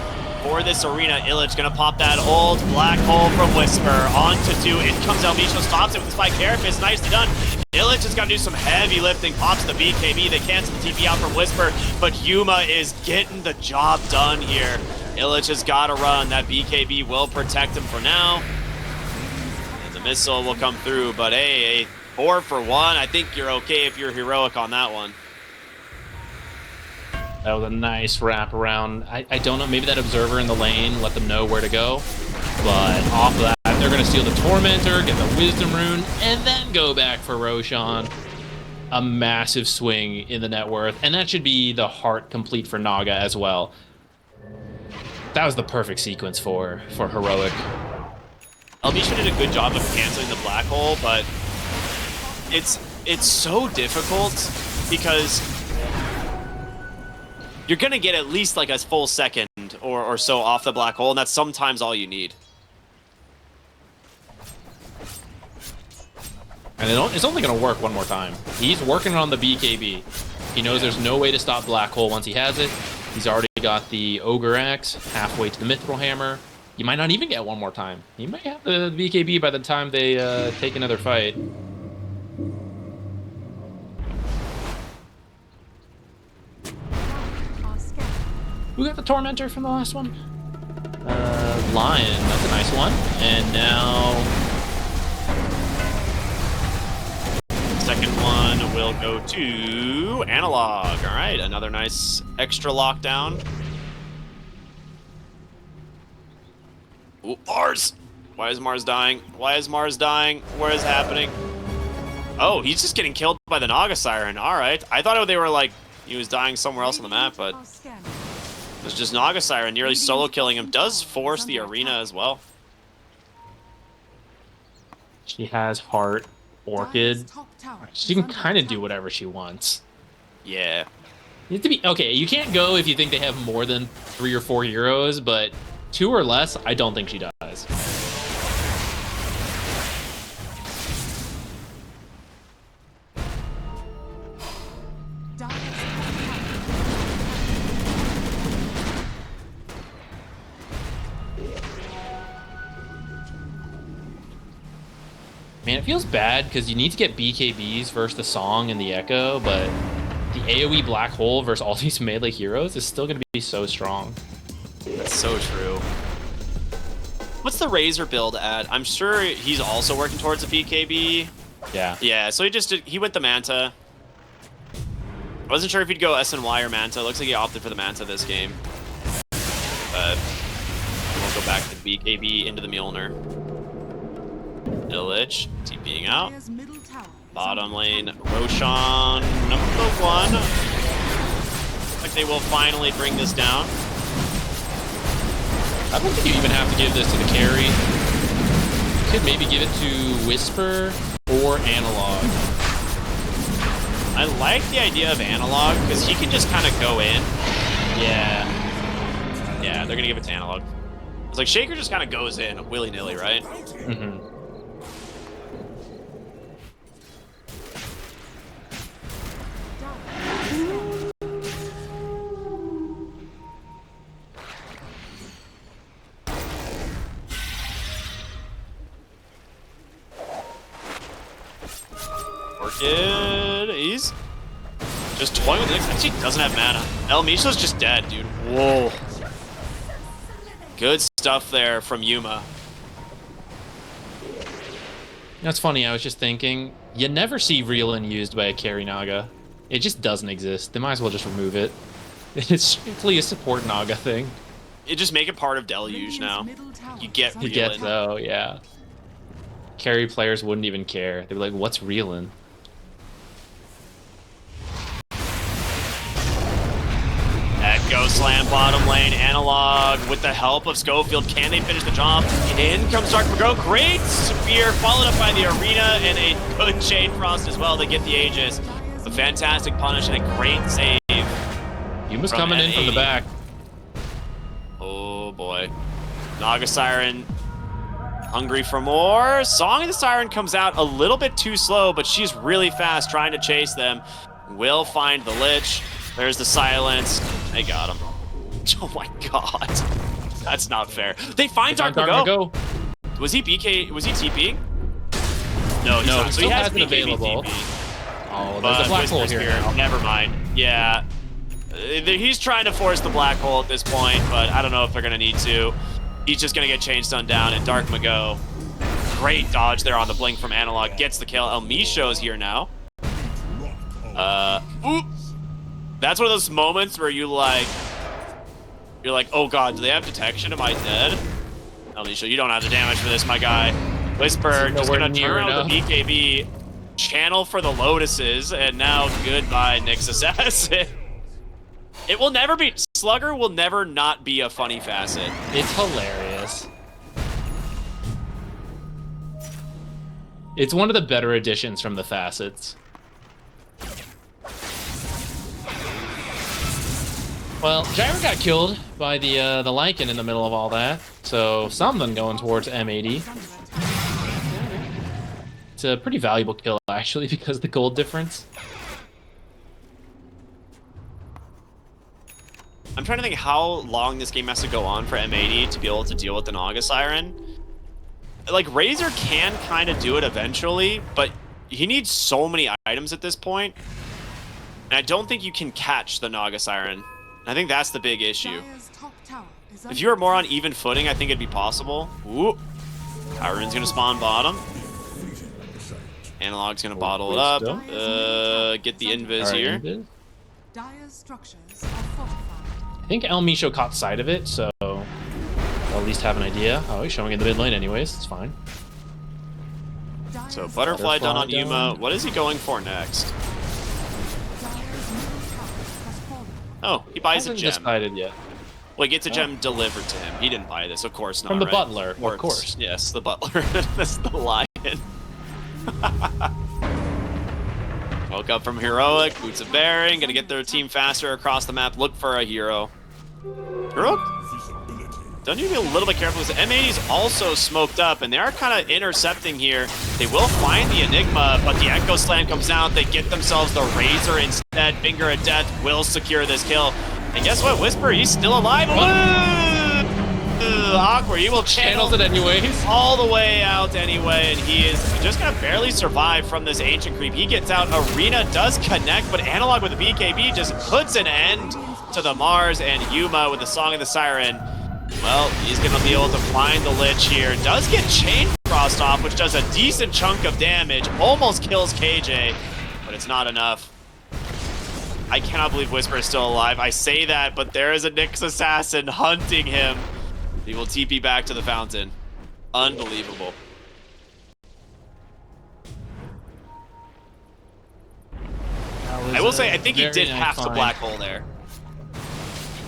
S2: for this arena. Illich gonna pop that old Black Hole from Whisper. On to 2. In comes Elmisho, stops it with the Spike Carapace. Nicely done. Illich has got to do some heavy lifting, pops the BKB, they cancel the TP out from Whisper, but Yuma is getting the job done here. Illich has got to run, that BKB will protect him for now. And the missile will come through, but hey, a 4 for 1, I think you're okay if you're Heroic on that one.
S1: That was a nice wrap around. I don't know, maybe that Observer in the lane let them know where to go, but off of that, they're going to steal the Tormentor, get the Wisdom Rune, and then go back for Roshan. A massive swing in the net worth, and that should be the heart complete for Naga as well. That was the perfect sequence for Heroic.
S2: Elmisha did a good job of canceling the Black Hole, but it's so difficult because you're going to get at least like a full second or so off the Black Hole, and that's sometimes all you need.
S1: And it's only going to work one more time. He's working on the BKB. He knows there's no way to stop Black Hole once he has it. He's already got the Ogre Axe, halfway to the Mithril Hammer. You might not even get one more time. He might have the BKB by the time they take another fight. Who got the Tormentor from the last one? Lion. That's a nice one. And now...
S2: Second one will go to Analog. All right, another nice extra lockdown. Ooh, Mars! Why is Mars dying? Why is Mars dying? What is happening? Oh, he's just getting killed by the Naga Siren. All right. I thought they were like, he was dying somewhere else on the map, but it's just Naga Siren nearly solo killing him. Does force the arena as well.
S1: She has Heart, Orchid. She can kind of do whatever she wants.
S2: Yeah.
S1: You have to be okay. You can't go if you think they have more than 3 or 4 heroes, but 2 or less, I don't think she does. Man, it feels bad because you need to get BKBs versus the Song and the Echo, but the AoE Black Hole versus all these melee heroes is still going to be so strong.
S2: That's so true. What's the Razor build at? I'm sure he's also working towards a BKB.
S1: Yeah.
S2: Yeah, so he went the Manta. I wasn't sure if he'd go SNY or Manta. Looks like he opted for the Manta this game. But we'll go back to BKB into the Mjolnir. Lich. TPing out.
S4: Dire's middle tower is
S2: Bottom
S4: under
S2: lane,
S4: attack.
S2: Roshan, #1. Looks like they will finally bring this down.
S1: I don't think you even have to give this to the carry. You could maybe give it to Whisper or Analog.
S2: I like the idea of Analog because he can just kind of go in.
S1: Yeah.
S2: Yeah, they're gonna give it to Analog. It's like Shaker just kind of goes in willy-nilly, right?
S1: Mm-hmm.
S2: Orchid, he's just toying with the next. Actually, doesn't have mana. El Misho's just dead, dude. Whoa. Good stuff there from Yuma.
S1: That's funny, I was just thinking, you never see Reelin used by a carry Naga. It just doesn't exist. They might as well just remove it. It's strictly a support Naga thing.
S2: You just make it part of Deluge
S4: Radiant's
S2: now.
S4: middle tower
S2: You get
S4: is under
S1: You get
S2: Reelin.
S1: though, yeah. Carry players wouldn't even care. They'd be like, what's Reelin?
S2: Echo slam bottom lane, Analog with the help of Schofield. Can they finish the job? In comes Dark Mago. Great spear, followed up by the Arena and a good Chain Frost as well to get the Aegis. A fantastic punish and a great save.
S1: Yuma's
S2: From
S1: coming in from the
S2: M80.
S1: back.
S2: Oh boy. Naga Siren hungry for more. Song of the Siren comes out a little bit too slow, but she's really fast trying to chase them. Will find the Lich. There's the silence. They got him. Oh my god. That's not fair. They find Dark Mago. Was he BK? Was he TPing? No, he's
S1: No,
S2: not.
S1: he
S2: So he
S1: still
S2: has
S1: has it
S2: BKB
S1: available.
S2: TP.
S1: Oh, there's
S2: But
S1: a black hole
S2: Whisper's
S1: here now.
S2: Never mind. Yeah. He's trying to force the black hole at this point, but I don't know if they're going to need to. He's just going to get Chain Stun down, and Dark Mago. Great dodge there on the blink from Analog. Gets the kill. El Misho's here now. Oop. That's one of those moments where you're like, oh god, do they have detection? Am I dead? El Misho, you don't have the damage for this, my guy. Whisper just
S1: Nowhere
S2: going to
S1: near
S2: turn on
S1: enough.
S2: the BKB. Channel for the Lotuses, and now goodbye, Nyx Assassin. It will never be... Slugger will never not be a funny facet.
S1: It's hilarious. It's one of the better additions from the facets. Well, Gyro got killed by the Lycan in the middle of all that, so something going towards M80.
S4: is under attack.
S1: It's a pretty valuable kill, actually, because of the gold difference.
S2: I'm trying to think how long this game has to go on for M80 to be able to deal with the Naga Siren. Like, Razor can kind of do it eventually, but he needs so many items at this point. And I don't think you can catch the Naga Siren. I think that's the big issue.
S4: Dire's top tower is
S2: If
S4: under
S2: you were more on even footing, I think it'd be possible. Ooh. Power gonna spawn bottom. Analog's gonna bottle it up. Get the invis
S1: Alright,
S2: here.
S1: invis.
S4: Dire's structures are fortified.
S1: I think El Misho caught sight of it, so I'll at least have an idea. Oh, he's showing in the mid lane anyways. It's fine.
S4: Dire's
S2: So Butterfly done on
S1: Butterfly
S2: Yuma.
S1: down.
S2: What is he going for next?
S4: Dire's middle tower has fallen.
S2: Oh, he buys a
S1: Hasn't
S2: gem.
S1: decided yet.
S2: Well, he gets a gem delivered to him. He didn't buy this, of course not.
S1: From the
S2: right?
S1: butler, of
S2: Works.
S1: course.
S2: Yes, the butler. That's the lion. Woke up from heroic, boots of bearing, gonna get their team faster across the map. Look for a hero. Heroic? Don't you be a little bit careful because M80's also smoked up and they are kind of intercepting here. They will find the Enigma, but the Echo Slam comes out. They get themselves the Razor instead. Finger of Death will secure this kill. And guess what? Whisper, he's still alive. Awkward. He will channel
S1: Channels it anyways.
S2: all the way out anyway, and he is just gonna barely survive from this ancient creep. He gets out. Arena does connect, but Analog with the BKB just puts an end to the Mars, and Yuma with the Song of the Siren. Well, he's gonna be able to find the Lich here. Does get Chain Frost off, which does a decent chunk of damage. Almost kills KJ, but it's not enough. I cannot believe Whisper is still alive. I say that, but there is a Nyx Assassin hunting him. He will TP back to the fountain. Unbelievable. say, I think he
S1: Very
S2: did
S1: nice
S2: pass the
S1: find.
S2: black hole there.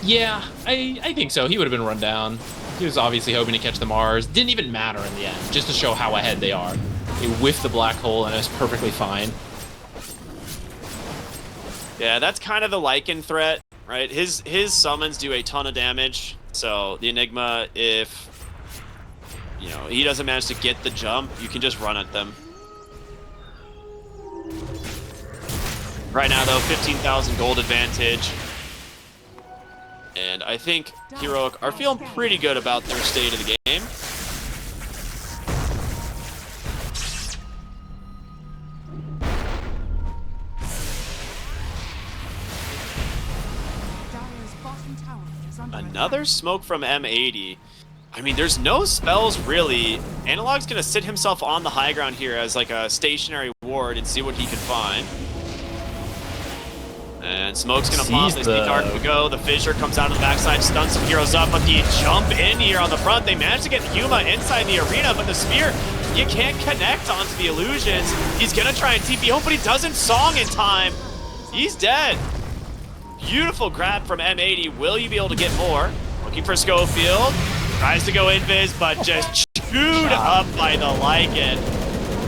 S1: Yeah, I think so. He would have been run down. He was obviously hoping to catch the Mars. Didn't even matter in the end, just to show how ahead they are. They whiffed the black hole and it was perfectly fine.
S2: Yeah, that's kind of the Lycan threat, right? His summons do a ton of damage. So the Enigma, if he doesn't manage to get the jump, you can just run at them. Right now, though, 15,000 gold advantage. And I think Heroic are feeling pretty good about their state of the game.
S4: Dire's bottom tower is under
S2: Another smoke from M80. I mean, there's no spells, really. Analog's going to sit himself on the high ground here as like a stationary ward and see what he can find. And Smoke's going to pop. They see Dark go. The Fissure comes out of the backside, stuns some heroes up, but the jump in here on the front. They managed to get Yuma inside the arena, but the Spear, you can't connect onto the illusions. He's going to try and TP home, but he doesn't song in time. He's dead. Beautiful grab from M80. Will you be able to get more? Looking for Schofield. Tries to go invis, but just chewed up by the Lycan.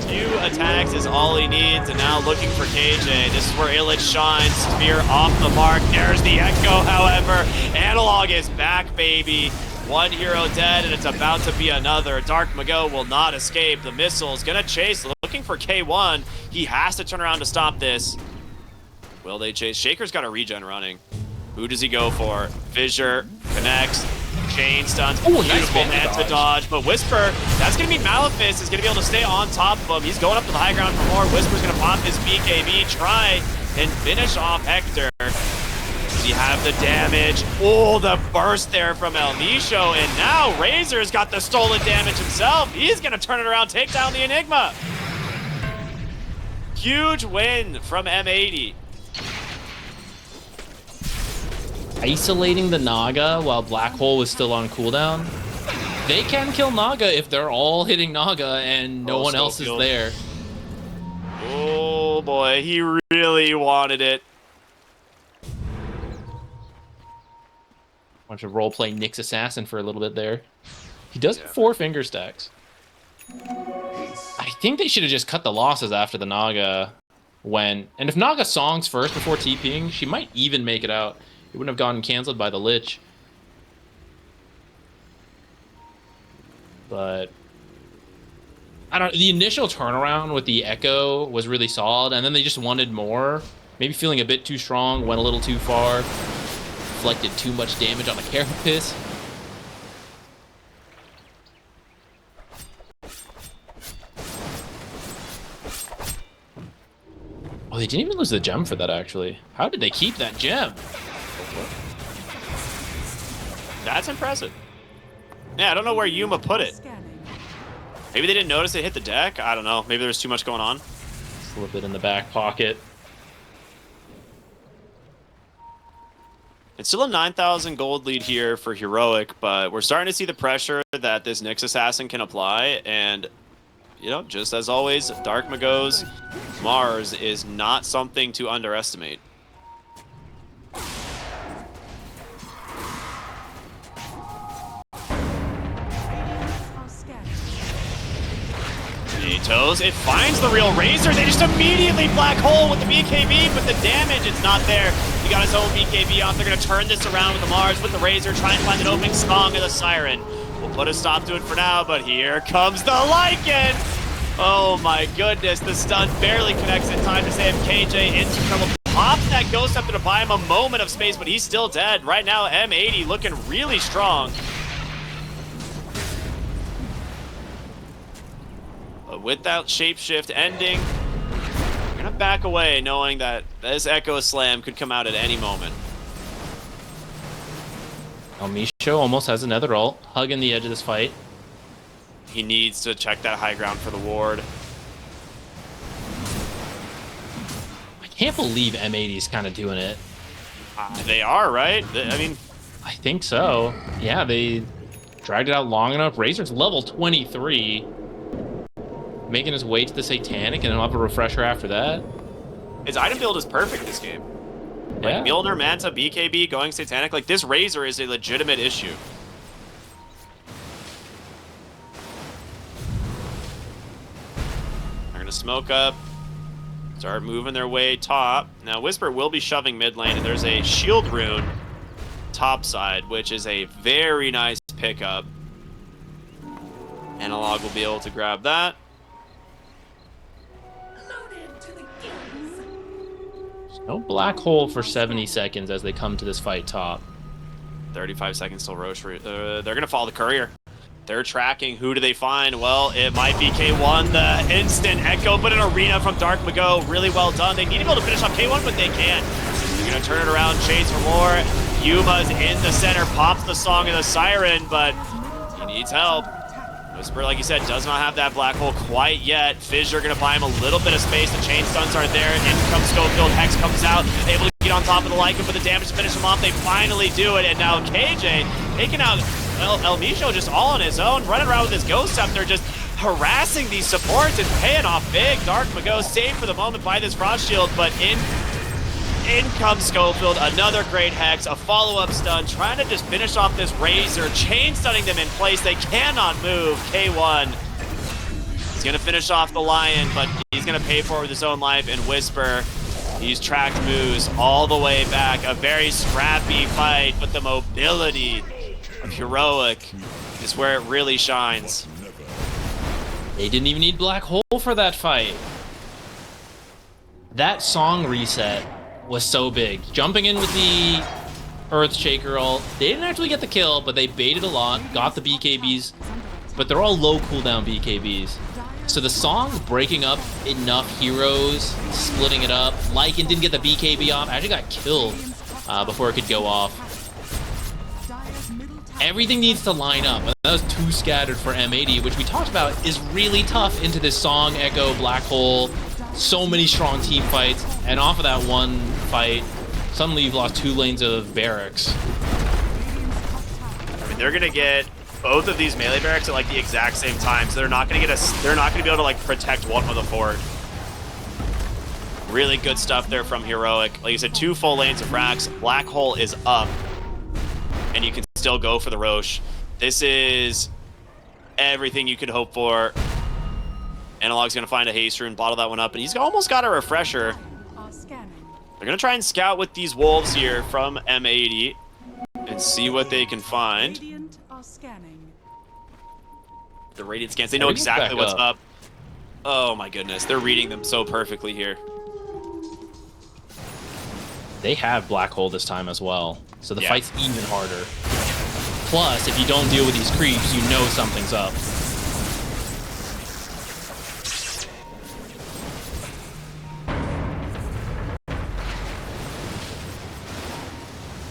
S2: 2 attacks is all he needs, and now looking for KJ. This is where Illich shines. Spear off the mark. There's the Echo, however. Analog is back, baby. 1 hero dead, and it's about to be another. Dark Mago will not escape. The missile's gonna chase, looking for K1. He has to turn around to stop this. Will they chase? Shaker's got a regen running. Who does he go for? Fissure connects. Chain stuns.
S1: Oh,
S2: Beautiful
S1: nice
S2: Manta dodge. But Whisper, that's going to be Malefice, is going to be able to stay on top of him. He's going up to the high ground for more. Whisper's going to pop his BKB, try and finish off Hector. Does he have the damage? Oh, the burst there from El Misho. And now Razor's got the stolen damage himself. He's going to turn it around, take down the Enigma. Huge win from M80.
S1: Isolating the Naga while Black Hole was still on cooldown. They can kill Naga if they're all hitting Naga and no one else is there.
S2: Oh boy, he really wanted it.
S1: Bunch of roleplay Nyx Assassin for a little bit there. He does have 4 finger stacks. I think they should have just cut the losses after the Naga went. And if Naga songs first before TPing, she might even make it out. It wouldn't have gotten canceled by the Lich. But I don't know. The initial turnaround with the Echo was really solid, and then they just wanted more. Maybe feeling a bit too strong, went a little too far, inflicted too much damage on the Carapace. Oh, they didn't even lose the gem for that, actually. How did they keep that gem?
S2: That's impressive. Yeah, I don't know where Yuma put it.
S4: scanning.
S2: Maybe they didn't notice it hit the deck. I don't know. Maybe there was too much going on.
S1: Slip it in the back pocket.
S2: It's still a 9,000 gold lead here for Heroic, but we're starting to see the pressure that this Nyx Assassin can apply. And, just as always, Dark Mago's Mars is not something to underestimate.
S4: Are scanning.
S2: Toes, it finds the real Razor. They just immediately black hole with the BKB, but the damage, it's not there. He got his own BKB off. They're going to turn this around with the Mars, with the Razor, try and find an opening song of the Siren. We'll put a stop to it for now, but here comes the Lycan. Oh my goodness, the stun barely connects in time to save KJ into trouble. Pops that Ghost Scepter to buy him a moment of space, but he's still dead. Right now, M80 looking really strong. But with that shapeshift ending, we're gonna back away knowing that this Echo Slam could come out at any moment.
S1: El Misho almost has another ult, hugging the edge of this fight.
S2: He needs to check that high ground for the ward.
S1: I can't believe M80's kind of doing it.
S2: They are, right? I mean,
S1: I think so. Yeah, they dragged it out long enough. Razor's level 23. Making his way to the Satanic, and he'll have a refresher after that.
S2: His item build is perfect this game. Like
S1: Yeah.
S2: Mjolnir, Manta, BKB, going Satanic. Like this Razor is a legitimate issue. They're gonna smoke up. Start moving their way top. Now Whisper will be shoving mid lane, and there's a shield rune top side, which is a very nice pickup. Analog will be able to grab that.
S1: No black hole for 70 seconds as they come to this fight top.
S2: 35 seconds till Roche. They're gonna follow the courier. They're tracking. Who do they find? Well, it might be K1. The instant echo, but an arena from Dark Mago. Really well done. They need to be able to finish off K1, but they can't. They're gonna turn it around, chase for more. Yuma's in the center, pops the Song of the Siren, but he needs help. Whisper, like you said, does not have that black hole quite yet. Fissure gonna buy him a little bit of space. The chain stuns are there. In comes Schofield. Hex comes out, able to get on top of the Lycan for the damage to finish him off. They finally do it, and now KJ taking out El Micho just all on his own, running around with his Ghost Scepter, just harassing these supports and paying off big. Dark Mago saved for the moment by this Frost Shield, but in comes Schofield, another great Hex, a follow-up stun, trying to just finish off this Razor, chain stunning them in place. They cannot move. K1, he's gonna finish off the Lion, but he's gonna pay for it with his own life. And Whisper, he's tracked Moose all the way back. A very scrappy fight, but the mobility of Heroic is where it really shines.
S1: They didn't even need black hole for that fight. That Song reset was so big. Jumping in with the Earthshaker ult. They didn't actually get the kill, but they baited a lot, got the BKBs, but they're all low cooldown BKBs. So the Song breaking up enough heroes, splitting it up. Lycan didn't get the BKB off, actually got killed before it could go off. Everything needs to line up. And that was too scattered for M80, which we talked about is really tough into this Song, Echo, Black Hole. So many strong team fights, and off of that one fight, suddenly you've lost 2 lanes of barracks.
S2: I mean, they're gonna get both of these melee barracks at like the exact same time, so they're not gonna be able to like protect one with a fort. Really good stuff there from Heroic. Like you said, 2 full lanes of racks. Black Hole is up, and you can still go for the Roche. This is everything you could hope for. Analog's gonna find a haste rune, bottle that one up, and he's almost got a refresher. They're gonna try and scout with these wolves here from M80 and see what they can find. The Radiant scans, they know exactly what's up. Oh my goodness, they're reading them so perfectly here.
S1: They have Black Hole this time as well, so the fight's even harder. Plus, if you don't deal with these creeps, you know something's up.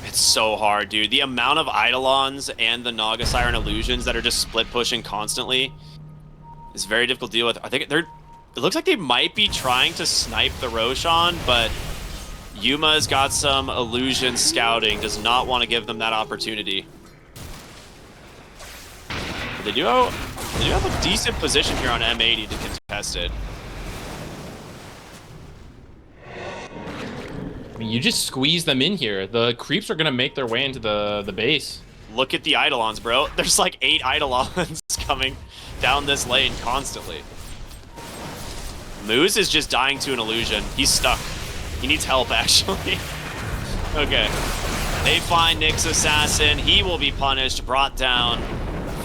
S2: It's so hard, dude. The amount of Eidolons and the Naga Siren illusions that are just split pushing constantly is very difficult to deal with. I think it looks like they might be trying to snipe the Roshan, but Yuma's got some illusion scouting, does not want to give them that opportunity. But they do have a decent position here on M80 to contest it.
S1: I mean, you just squeeze them in here. The creeps are gonna make their way into the base.
S2: Look at the Eidolons, bro. There's like 8 Eidolons coming down this lane constantly. Moose is just dying to an illusion. He's stuck. He needs help, actually. Okay. They find Nyx Assassin. He will be punished, brought down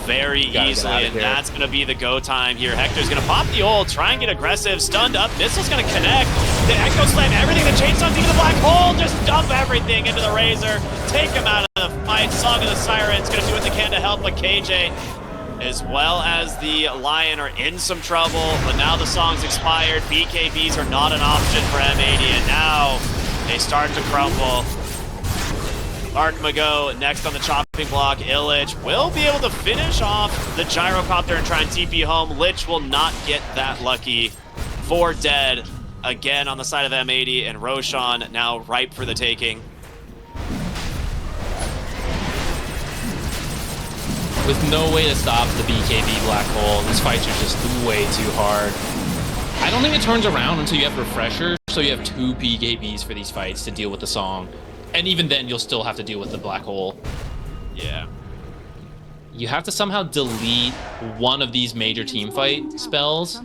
S2: very easily, and that's going to be the go time here. Hector's going to pop the ult, try and get aggressive, stunned up. Missile's going to connect. The Echo Slam, everything, the chain stuns into the black hole, just dump everything into the Razor, take him out of the fight. Song of the Siren's going to do what they can to help, but KJ, as well as the Lion, are in some trouble, but now the song's expired. BKBs are not an option for M80, and now they start to crumble. Dark Mago next on the chopping block. Illich will be able to finish off the gyrocopter and try and TP home. Lich will not get that lucky. 4 dead again on the side of M80, and Roshan now ripe for the taking.
S1: With no way to stop the BKB Black Hole, these fights are just way too hard. I don't think it turns around until you have refreshers, so you have 2 PKBs for these fights to deal with the song. And even then, you'll still have to deal with the black hole.
S2: Yeah.
S1: You have to somehow delete one of these major team fight spells.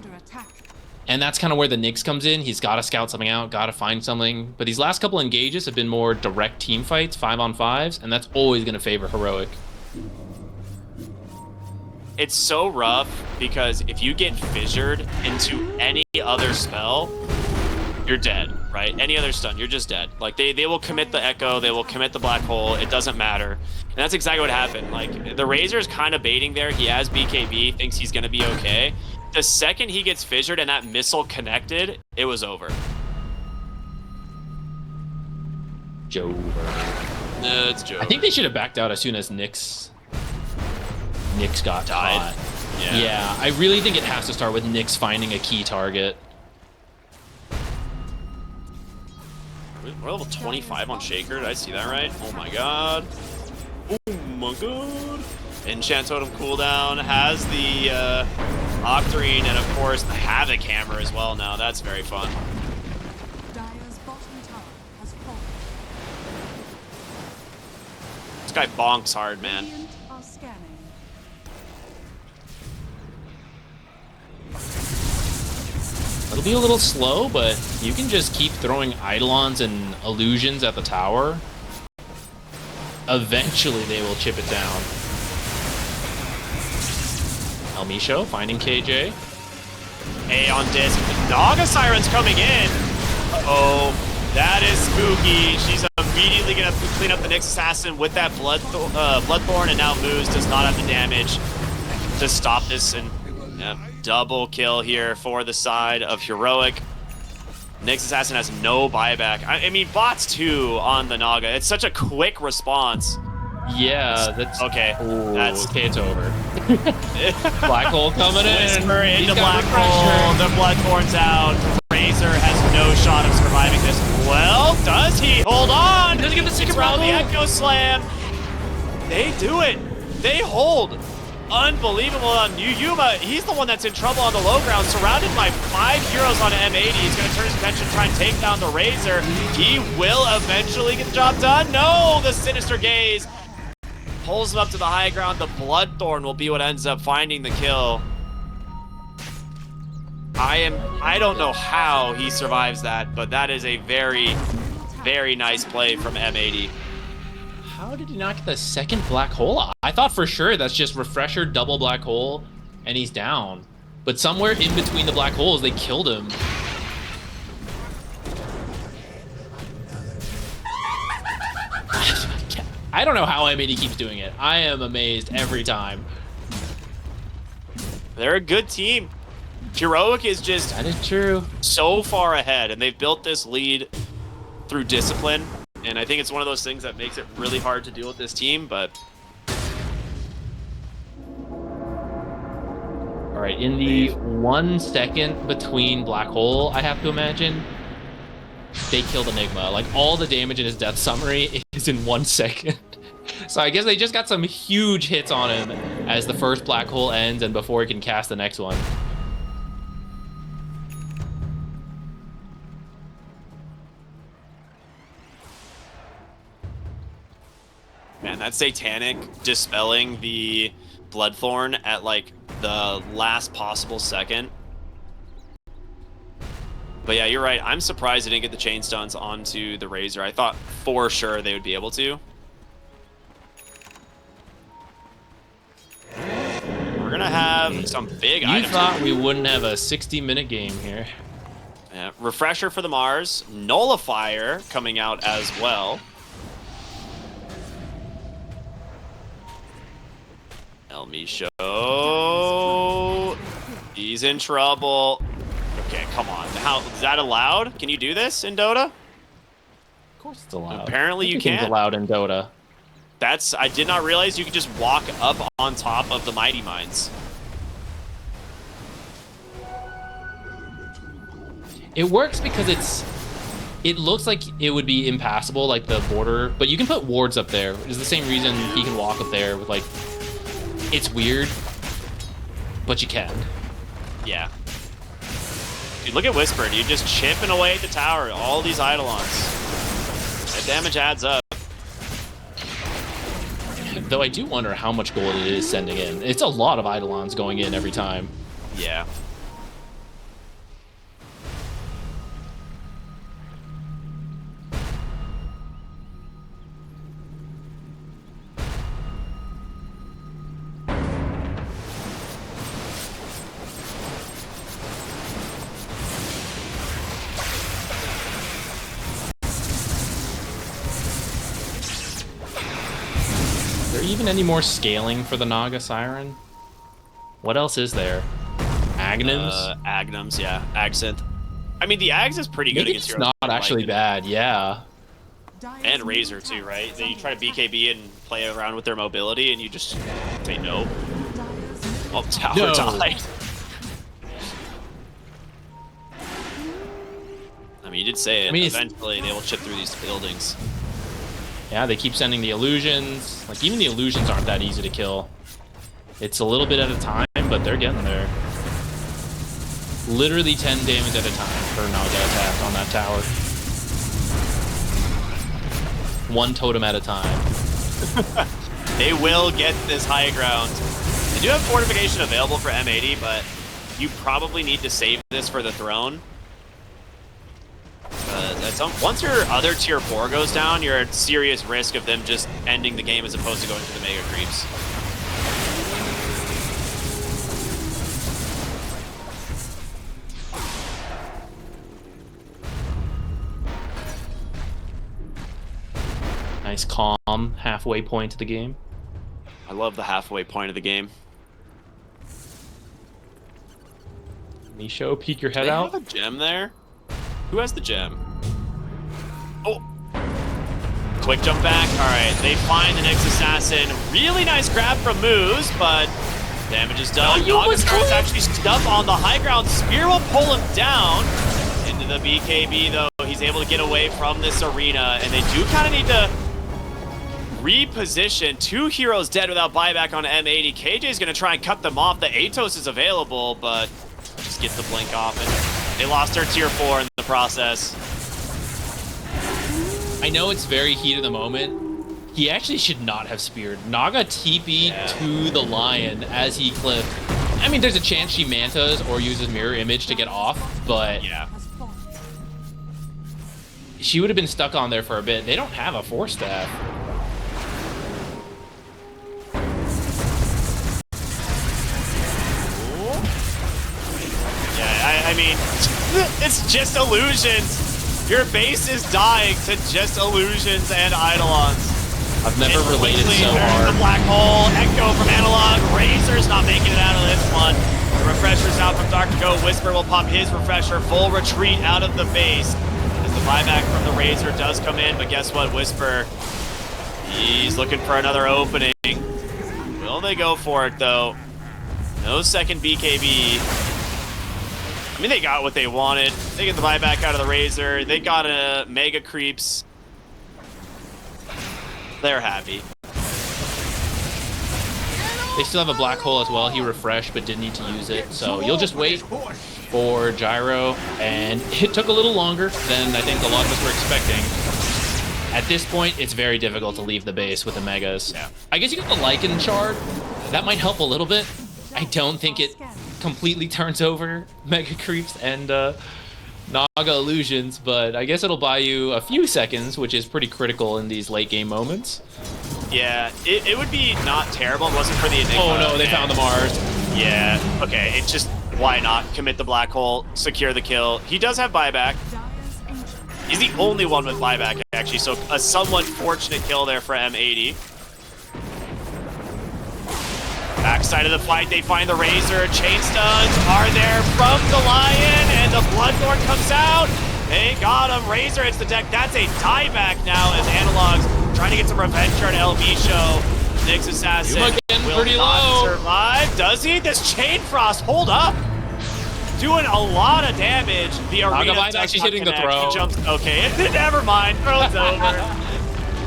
S1: And that's kind of where the Nyx comes in. He's got to scout something out, got to find something. But these last couple engages have been more direct team fights, 5-on-5s, and that's always going to favor Heroic.
S2: It's so rough because if you get fissured into any other spell, you're dead, right? Any other stun, you're just dead. Like, they will commit the Echo, they will commit the Black Hole, it doesn't matter. And that's exactly what happened. Like, the Razor's kind of baiting there. He has BKB, thinks he's going to be okay. The second he gets fissured and that missile connected, it was over.
S1: Jover.
S2: No, it's Jover.
S1: I think they should have backed out as soon as Nyx got
S2: Died.
S1: caught. Yeah, I really think it has to start with Nyx finding a key target.
S2: We're level 25 on Shaker. Did I see that right? Oh my god. Oh my god. Enchant Totem cooldown, has the Octarine, and of course the Havoc Hammer as well now. That's very fun.
S4: Dire's bottom tower has fallen.
S2: This guy bonks hard, man.
S4: Radiant are scanning.
S1: It'll be a little slow, but you can just keep throwing Eidolons and illusions at the tower. Eventually, they will chip it down. Elmisho finding KJ.
S2: A on disc. The Naga Siren's coming in. Uh-oh. That is spooky. She's immediately going to clean up the Nyx Assassin with that Bloodthorn, and now Moose does not have the damage to stop this. And double kill here for the side of Heroic. Nyx Assassin has no buyback. I mean, bots too on the Naga. It's such a quick response.
S1: Yeah, that's
S2: okay.
S1: Ooh,
S2: That's
S1: okay. It's over. Black hole coming in.
S2: Whisper into
S1: He's got
S2: Black Hole. The Bloodthorn's out. Razor has no shot of surviving this. Well, does he? Hold on.
S1: He doesn't get the secret
S2: round. The
S1: bubble.
S2: Echo Slam. They do it. They hold. Unbelievable on Yuma. He's the one that's in trouble on the low ground, surrounded by 5 heroes on M80. He's going to turn his attention to try and take down the Razor. He will eventually get the job done. No, the Sinister Gaze pulls him up to the high ground. The Bloodthorn will be what ends up finding the kill. I don't know how he survives that, but that is a very, very nice play from M80.
S1: How did he not get the second black hole? I thought for sure that's just refresher, double black hole, and he's down. But somewhere in between the black holes, they killed him. I don't know how M80 keeps doing it. I am amazed every time.
S2: They're a good team. Heroic is just
S1: That is true.
S2: so far ahead, and they've built this lead through discipline. And I think it's one of those things that makes it really hard to deal with this team, but...
S1: All right, in the 1 second between black hole, I have to imagine, they killed Enigma. Like, all the damage in his death summary is in 1 second. So I guess they just got some huge hits on him as the first black hole ends and before he can cast the next one.
S2: Man, that Satanic dispelling the Bloodthorn at, like, the last possible second. But yeah, you're right. I'm surprised they didn't get the chain stuns onto the Razor. I thought for sure they would be able to. We're going to have some big
S1: You
S2: items.
S1: thought we wouldn't have a 60-minute game here.
S2: Yeah, refresher for the Mars. Nullifier coming out as well. Elmisho. He's in trouble. Okay, come on. How is that allowed? Can you do this in Dota?
S1: Of course it's allowed.
S2: Apparently you
S1: Everything's
S2: can.
S1: allowed in Dota.
S2: I did not realize you could just walk up on top of the Mighty Mines.
S1: It works because it looks like it would be impassable, like the border, but you can put wards up there. It's the same reason he can walk up there with, like, it's weird, but you can.
S2: Yeah. Dude, look at Whisper, dude, just chipping away at the tower. All these Eidolons. That damage adds up.
S1: Though I do wonder how much gold it is sending in. It's a lot of Eidolons going in every time.
S2: Yeah.
S1: Is there even any more scaling for the Naga Siren? What else is there? Agnums?
S2: Agnums, yeah. Agsynth. I mean, the Ags is pretty good
S1: Maybe
S2: against
S1: it's
S2: heroes.
S1: not actually bad, yeah.
S2: And Razor, too, right? Then you try to BKB and play around with their mobility, and you just say no. Oh, tower
S1: No.
S2: died. I mean, you did say it.
S1: I mean,
S2: eventually, they will chip through these buildings.
S1: Yeah, they keep sending the illusions. Like, even the illusions aren't that easy to kill. It's a little bit at a time, but they're getting there. Literally 10 damage at a time per Naga attack on that tower. One totem at a time.
S2: They will get this high ground. They do have fortification available for M80, but you probably need to save this for the throne. Once your other tier 4 goes down, you're at serious risk of them just ending the game as opposed to going to the mega creeps.
S1: Nice calm halfway point to the game.
S2: I love the halfway point of the game.
S1: Misho, peek your head
S2: They
S1: out.
S2: have a gem there? Who has the gem? Oh! Quick jump back. Alright, they find the next assassin. Really nice grab from Moose, but damage is done. Naga's actually stuck on the high ground. Spear will pull him down. Into the BKB, though. He's able to get away from this arena, and they do kind of need to reposition. 2 heroes dead without buyback on M80. KJ's going to try and cut them off. The Atos is available, but just gets the blink off, and they lost their tier 4 in the process.
S1: I know it's very heat of the moment. He actually should not have speared. Naga TP'd to the lion as he clipped. I mean, there's a chance she mantas or uses mirror image to get off, but
S2: Yeah.
S1: she would have been stuck on there for a bit. They don't have a 4-staff.
S2: Yeah, I mean, it's just illusions. Your base is dying to just illusions and Eidolons.
S1: I've never related
S2: Quickly,
S1: so
S2: there's
S1: hard.
S2: the black hole. Echo from Analog. Razor's not making it out of this one. The refresher's out from Dr. Go. Whisper will pop his refresher. Full retreat out of the base. As the buyback from the Razor does come in, but guess what, Whisper? He's looking for another opening. Will they go for it, though? No second BKB. I mean, they got what they wanted. They get the buyback out of the Razor. They got a Mega Creeps. They're happy.
S1: They still have a black hole as well. He refreshed but didn't need to use it. So you'll just wait for Gyro. And it took a little longer than I think a lot of us were expecting. At this point, it's very difficult to leave the base with the Megas.
S2: Yeah.
S1: I guess you got the Lycan Shard. That might help a little bit. I don't think it completely turns over Mega Creeps and Naga Illusions, but I guess it'll buy you a few seconds, which is pretty critical in these late game moments.
S2: Yeah, it would be not terrible if it wasn't for the Enigma.
S1: Oh no, they found the Mars.
S2: Yeah, okay, it's just, why not commit the black hole, secure the kill. He does have buyback. He's the only one with buyback, actually, so a somewhat fortunate kill there for M80. Backside of the fight, they find the Razor. Chain stuns are there from the Lion, and the Bloodthorn comes out. They got him. Razor hits the deck. That's a tieback now as Analog's trying to get some revenge on El Micho. Nyx Assassin will
S1: pretty
S2: not
S1: low.
S2: survive. Does he? This Chain Frost, hold up. Doing a lot of damage. The arena
S1: Naga
S2: does
S1: actually
S2: not
S1: hitting the
S2: connect.
S1: throw.
S2: He jumps. Okay, never mind. Throws over.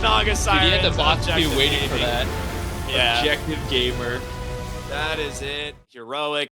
S2: Naga Siren.
S1: He had the bots be waiting for that.
S2: Yeah.
S1: Objective gamer.
S2: That is it. Heroic.